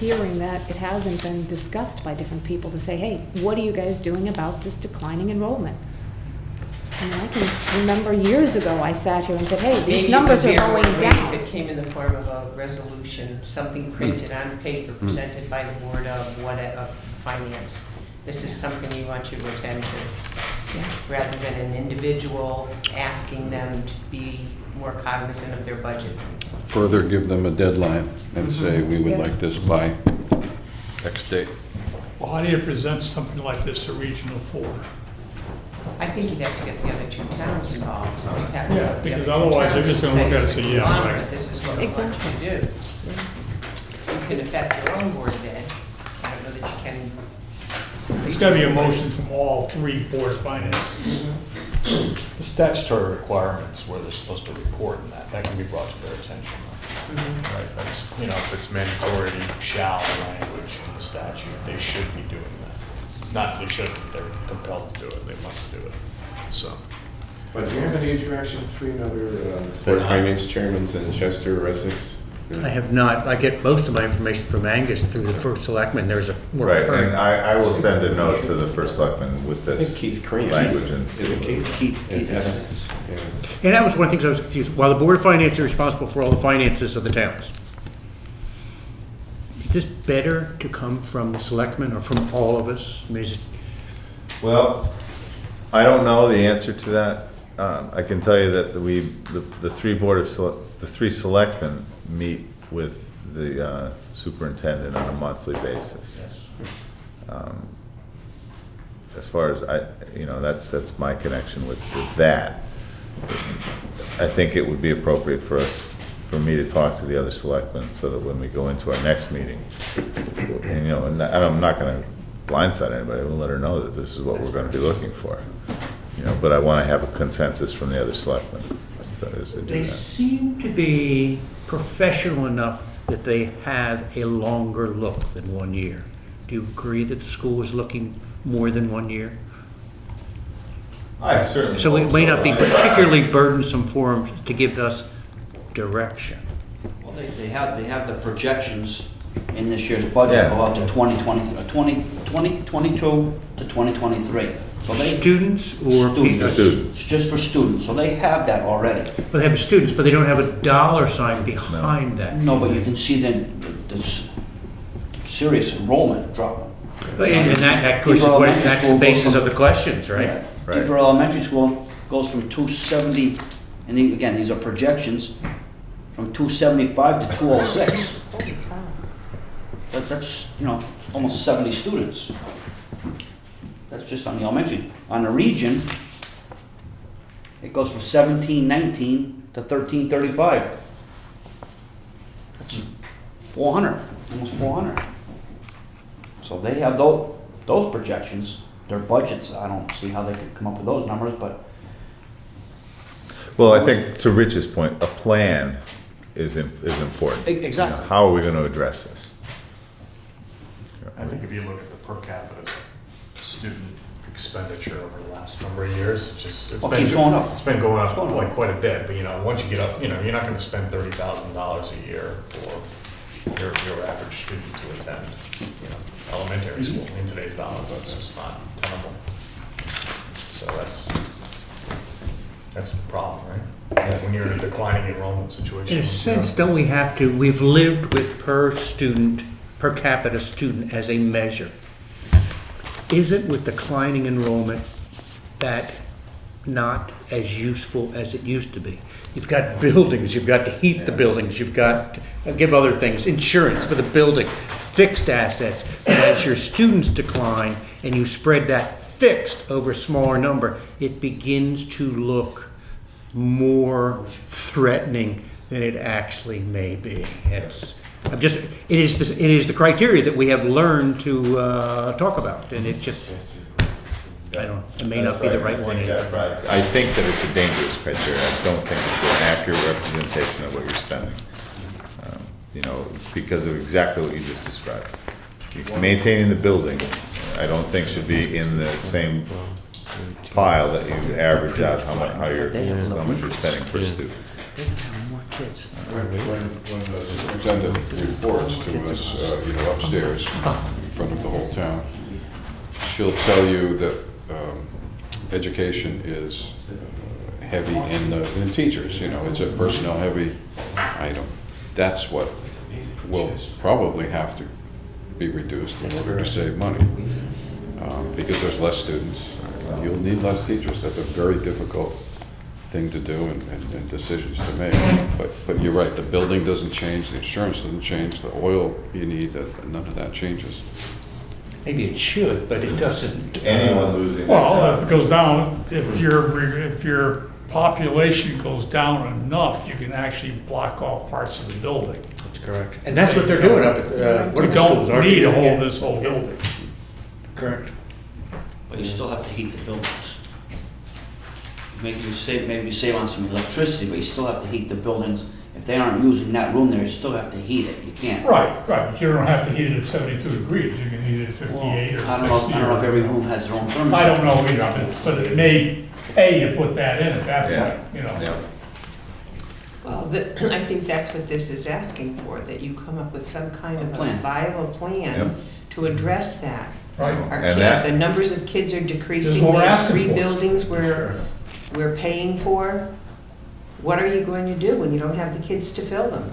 hearing that it hasn't been discussed by different people to say, hey, what are you guys doing about this declining enrollment? I mean, I can remember years ago, I sat here and said, hey, these numbers are going Maybe down. if it came in the form of a resolution, something printed on paper, presented by the Board of Finance. This is something we want you to attend to, Yeah. rather than an individual asking them to be more cognizant of their budget. Further, give them a deadline and say, we would Yeah. like this by X date. Well, how do you present something like this to Regional 4? I think you'd have to get the other two towns involved. You'd have to Yeah, get the because other two otherwise they're towns just gonna look at it and say, as a yeah, conglomerate, right. This is what we want you to do. You can affect your own Board of Ed. I don't know that you can. It's gotta be a motion from all 3 Board of Finance. The statutory requirements where they're supposed to report in that can be brought to their attention. Right, that's, if it's mandatory shall language in the statute, they should be doing that. Not they shouldn't, they're compelled to do it, they must do it, so. But do you have any interaction between other Board of Finance chairmen in Chester, Essex? I have not. I get most of my information from Angus through the first selectman. There's a more Right, and current. I will send a note to the first selectman with I think this Keith Crean. language and. Is it Keith? Keith Essex. Yeah. And that was one of the things I was confused. While the Board of Finance are responsible for all the finances of the towns, is this better to come from the selectmen or from all of us? I mean, is it, Well, I don't know the answer to that. I can tell you that the three selectmen meet with the superintendent on a monthly basis. As far as that's my connection with that. I think it would be appropriate for me to talk to the other selectmen so that when we go into our next meeting, and I'm not gonna blindside anybody, we'll let her know that this is what we're gonna be looking for. But I wanna have a consensus from the other selectmen. That is to do they that. seem to be professional enough that they have a longer look than 1 year. Do you agree that the school is looking more than 1 year? I certainly. So it hope may not be I- particularly burdensome for them to give us direction. Well, they have the projections in this year's budget Yeah. go out to 2022 to 2023. So they. Students or people? Students. It's just for students, so they have that already. Well, they have students, but they don't have a dollar sign behind that. No, but you can see the serious enrollment drop. And that, of course, is what is, that's the basis of the questions, right? Yeah. Right. Deeper Elementary School goes from 270, and again, these are projections, from 275 to 206. Holy cow. That's, almost 70 students. That's just on the elementary. On the region, it goes from 1719 to 1335. That's 400, almost 400. So they have those projections. their budgets, I don't see how they could come up with those numbers, but Well, I think to Rich's point, a plan is important. Exactly. You know, how are we going to address this? I think if you look at the per capita student expenditure over the last number of years, it's Well, been keeps going up. It's been going It's up going up. like quite a bit, but once you get up, you're not gonna spend $30,000 a year for your average student to attend, elementary school in today's dollars. That's just not tenable. So that's the problem, right? When you're in a declining enrollment situation. In a sense, don't we have to, we've lived with per capita student as a measure. Isn't with declining enrollment that not as useful as it used to be? You've got buildings, you've got to heat the buildings, you've got, give other things, insurance for the building, fixed assets. And as your students decline and you spread that fixed over a smaller number, it begins to look more threatening than it actually may be. It is the criteria that we have learned to talk about, and it's just, I don't know, it may not be the right one. I think that it's a dangerous criteria. I don't think it's an accurate representation of what you're spending. Because of exactly what you just described. Maintaining the building, I don't think should be in the same pile that you average out how much you're spending per student. When the superintendent reports to us, upstairs, in front of the whole town, she'll tell you that education is heavy in teachers, it's a personnel-heavy item. That's what will probably have to be reduced in order to save money, because there's less students. You'll need less teachers. That's a very difficult thing to do and decisions to make. But you're right, the building doesn't change, the insurance doesn't change, the oil you need, none of that changes. Maybe it should, but it doesn't. Anyone losing. Well, if it goes down, if your population goes down enough, you can actually block off parts of the building. That's correct. And that's what they're doing up at one We of the schools, don't aren't need they? this whole building. Correct. But you still have to heat the buildings. Maybe you save on some electricity, but you still have to heat the buildings. If they aren't using that room there, you still have to heat it. You can't. Right, but you don't have to heat it at 72 degrees. You can heat it at 58 or 60. I don't know if every room has their own thermostat. I don't know either, but it may pay to put that in at that point, Yeah. Well, I think that's what this is asking for, that you come up with some kind of a Plan. viable plan Yep. to address that. Right. And The numbers of kids are decreasing. There's more We have asking 3 for. buildings we're paying for. What are you going to do when you don't have the kids to fill them?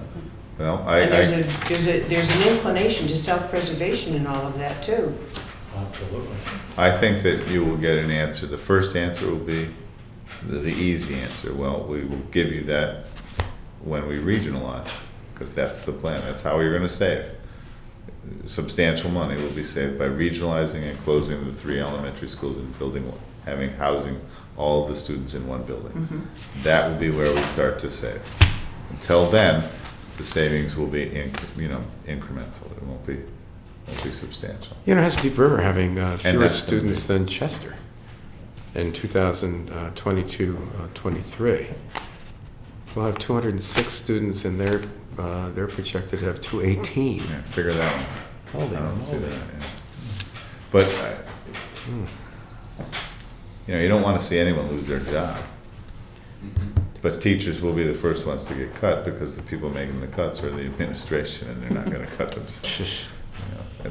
Well, And there's an inclination to self-preservation in all of that too. Absolutely. I think that you will get an answer. The first answer will be the easy answer. Well, we will give you that when we regionalize, because that's the plan. That's how you're going to save. Substantial money will be saved by regionalizing and closing the 3 elementary schools and housing all of the students in one building. That will be where we start to save. Until then, the savings will be incremental. It won't be substantial. How's Deep River having fewer that's gonna students than Chester in 2022-23? We'll have 206 students, and they're projected to have 218. Yeah, figure that one. Holy I don't see moly. that. Yeah. But you don't want to see anyone lose their job. But teachers will be the first ones to get cut because the people making the cuts are the administration, and they're not going to cut themselves.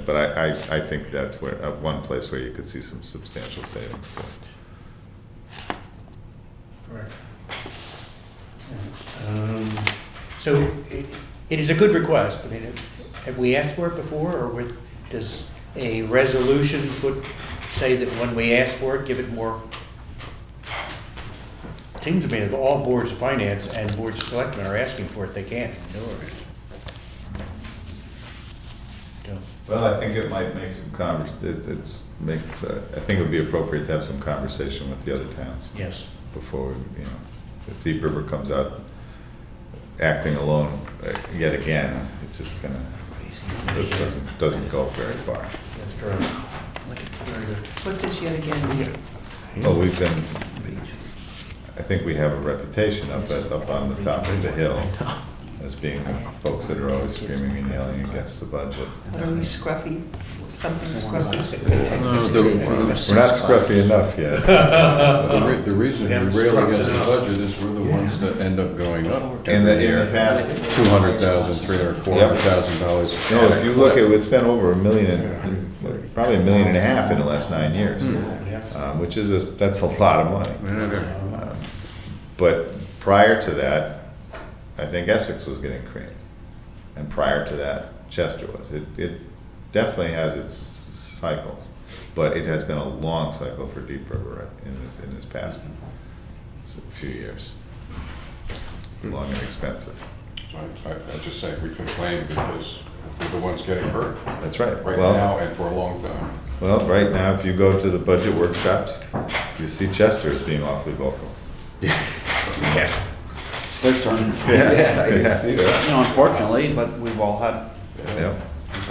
But I think that's where one place where you could see some substantial savings. Correct. So it is a good request. I mean, have we asked for it before, or does a resolution say that when we ask for it, give it more? It seems to me that all boards of finance and boards of selectmen are asking for it, they can't ignore it. Well, I think it might make some I think it would be appropriate to have some conversation with the other towns. Yes. Before, if Deep River comes out acting alone yet again, it's just doesn't go very far. That's correct. What did you again? Well, we've been, I think we have a reputation up on the top of the hill as being the folks that are always screaming and yelling against the budget. Are we scruffy? Something scruffy? We're not scruffy enough yet. The reason we rail against the budget is we're the ones that end up going up. In the past, $200,000, $300,000, $400,000. no, if you look at, it's been over $1 million, probably $1.5 million in the last 9 years, which is, that's a lot of money. But prior to that, I think Essex was getting creamed. And prior to that, Chester was. It definitely has its cycles, but it has been a long cycle for Deep River in this past few years. Long and expensive. So I just say we complain because we're the ones getting hurt That's right. right Well, now and for a long time. well, right now, if you go to the budget workshops, you see Chester as being awfully vocal. Yeah. Their turn. Yeah, I can see that. You know, unfortunately, but we've all had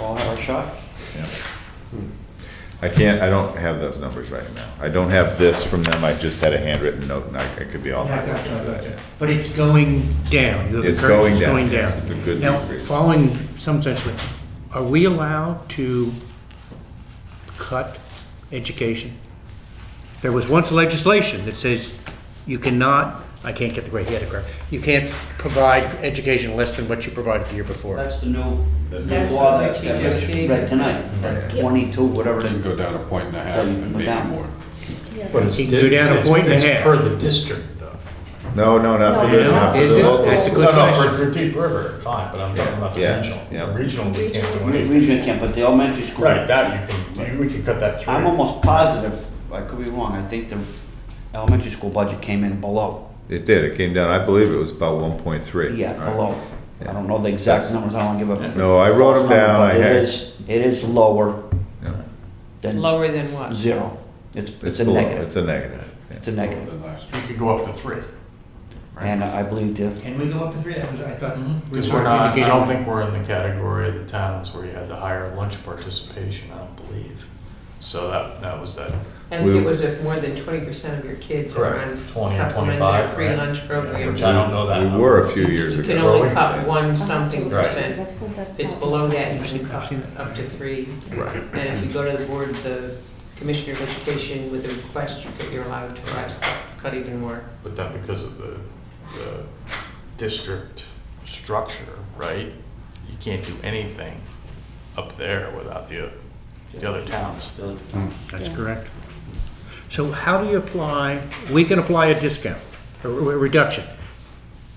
our shot. Yeah. I don't have those numbers right now. I don't have this from them, I just had a handwritten note, and I could be all highlighted. But it's going down. You have It's encouraged going it's down, going yes, down. it's a good Now, decrease. following some sense of, are we allowed to cut education? There was once legislation that says you cannot, I can't get the right head correct, you can't provide education less than what you provided the year before. That's the new That's law what that she that just was gave read you. tonight, that 22, whatever Didn't it go down a point and a half Doesn't and go maybe down. more. But it's, You can go down a point and a it's half. per the district though. No, not for the, not for Is the it? local. That's a good No, question. for Deep River, fine, but I'm talking about the Yeah, regional. yeah. The regional, we can't do is. anything. Region can't, but the elementary school. Right, that we could cut that through. I'm almost positive, I could be wrong, I think the elementary school budget came in below. It did, it came down, I believe it was about 1.3. Yeah, All right. below. I don't know the exact That's- numbers, I don't want to give a. No, I wrote them false number, down, but I had. It is lower Yeah. than Lower than what? zero. It's a below, negative. It's a negative. Yeah. It's a negative. Than last You could go up to 3. And I believe the, Can we go up to 3? That was, I thought. Because we're not, I don't think we're in the category of the towns where you had the higher lunch participation, I don't believe. So that was that. I think it was if more than 20% of your kids are Correct. on 20 or supplementary 25, free right? lunch programs. Which I don't know that. We were a few years You can ago. only cut one something Right. percent. If it's below that, you can cut up to 3. Right. And if you go to the board, the Commissioner of Education with a request, you're allowed to perhaps cut even more. But that because of the district structure, right? You can't do anything up there without the other towns. That's correct. So how do you apply, we can apply a discount, a reduction.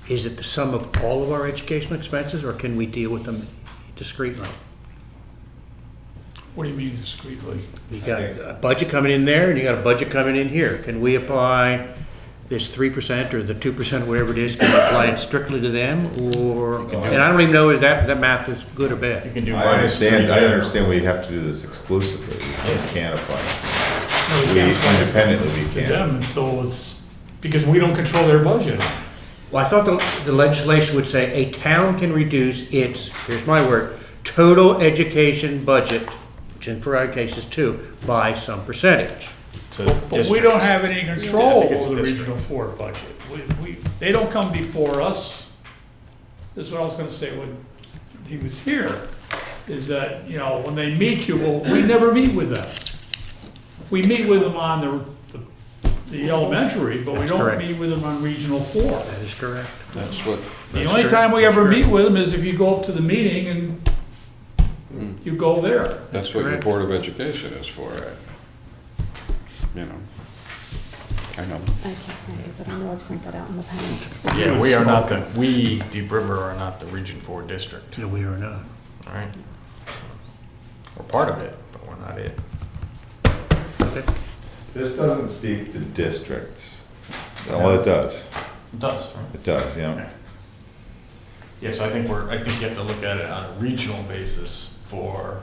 Is it the sum of all of our educational expenses, or can we deal with them discreetly? What do you mean discreetly? You got a budget coming in there, and you got a budget coming in here. Can we apply this 3% or the 2%, whatever it is, can we apply it strictly to them, or, and I don't even know if that math is good or You bad. can do I understand we have to do this exclusively, we can't apply. We independently, we To can't. them, so it's, because we don't control their budget. Well, I thought the legislation would say a town can reduce its, here's my word, total education budget, which in for our cases too, by some percentage. It says But we district. don't have any control I think it's over the district. Regional 4 budget. They don't come before us. This is what I was gonna say when he was here, is that, you know, when they meet you, well, we never meet with them. We meet with them on the elementary, but we That's don't correct. meet with them on Regional 4. That is correct. That's what, The only time we ever meet with them is if you go up to the meeting and you go there. that's what your correct. Board of Education is for, you know. I know. I can't find it, but I know I've sent that out in the past. Yeah, we are not Deep River are not the Region 4 district, No, we are not. all right? We're part of it, but we're not it. Okay. This doesn't speak to districts. Well, it does, It does, right? it does, yeah. Yes, I think you have to look at it on a regional basis for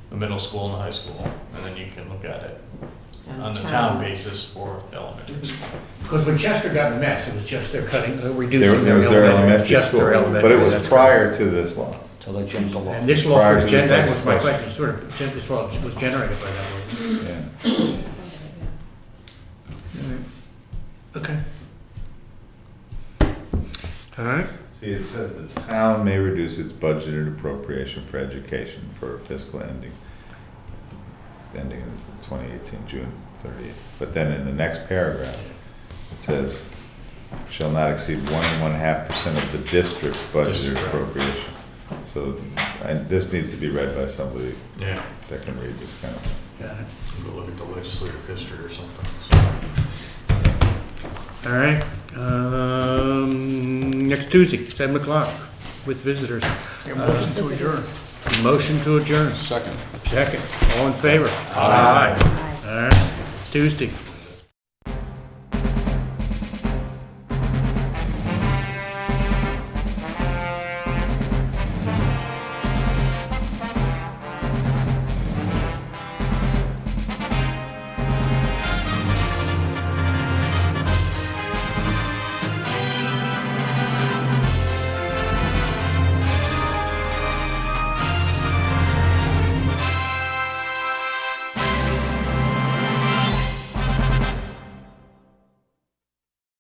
the middle school and the high school, and then you can look at it on the town basis for the elementary school. Because when Chester got in mess, it was just their cutting, There reducing there was their elementary just school, their elementary. but it was that's prior to this law, till they change the law. And this law, Prior was to this that was my legislation. question, sort of, this law was generated by that law. Yeah. Okay. All right. See, it says the town may reduce its budgeted appropriation for education for fiscal ending in 2018, June 30th. But then in the next paragraph, it says, shall not exceed 1.5% of the district's budgeted District, right. appropriation. So this needs to be read by somebody Yeah, that can read this kind of thing. Got it. go look at the legislative history or something, so. All right. Next Tuesday, 7 o'clock, with visitors. Your motion to adjourn. Motion to adjourn. Second. Second. All in favor? Aye. All right. Tuesday.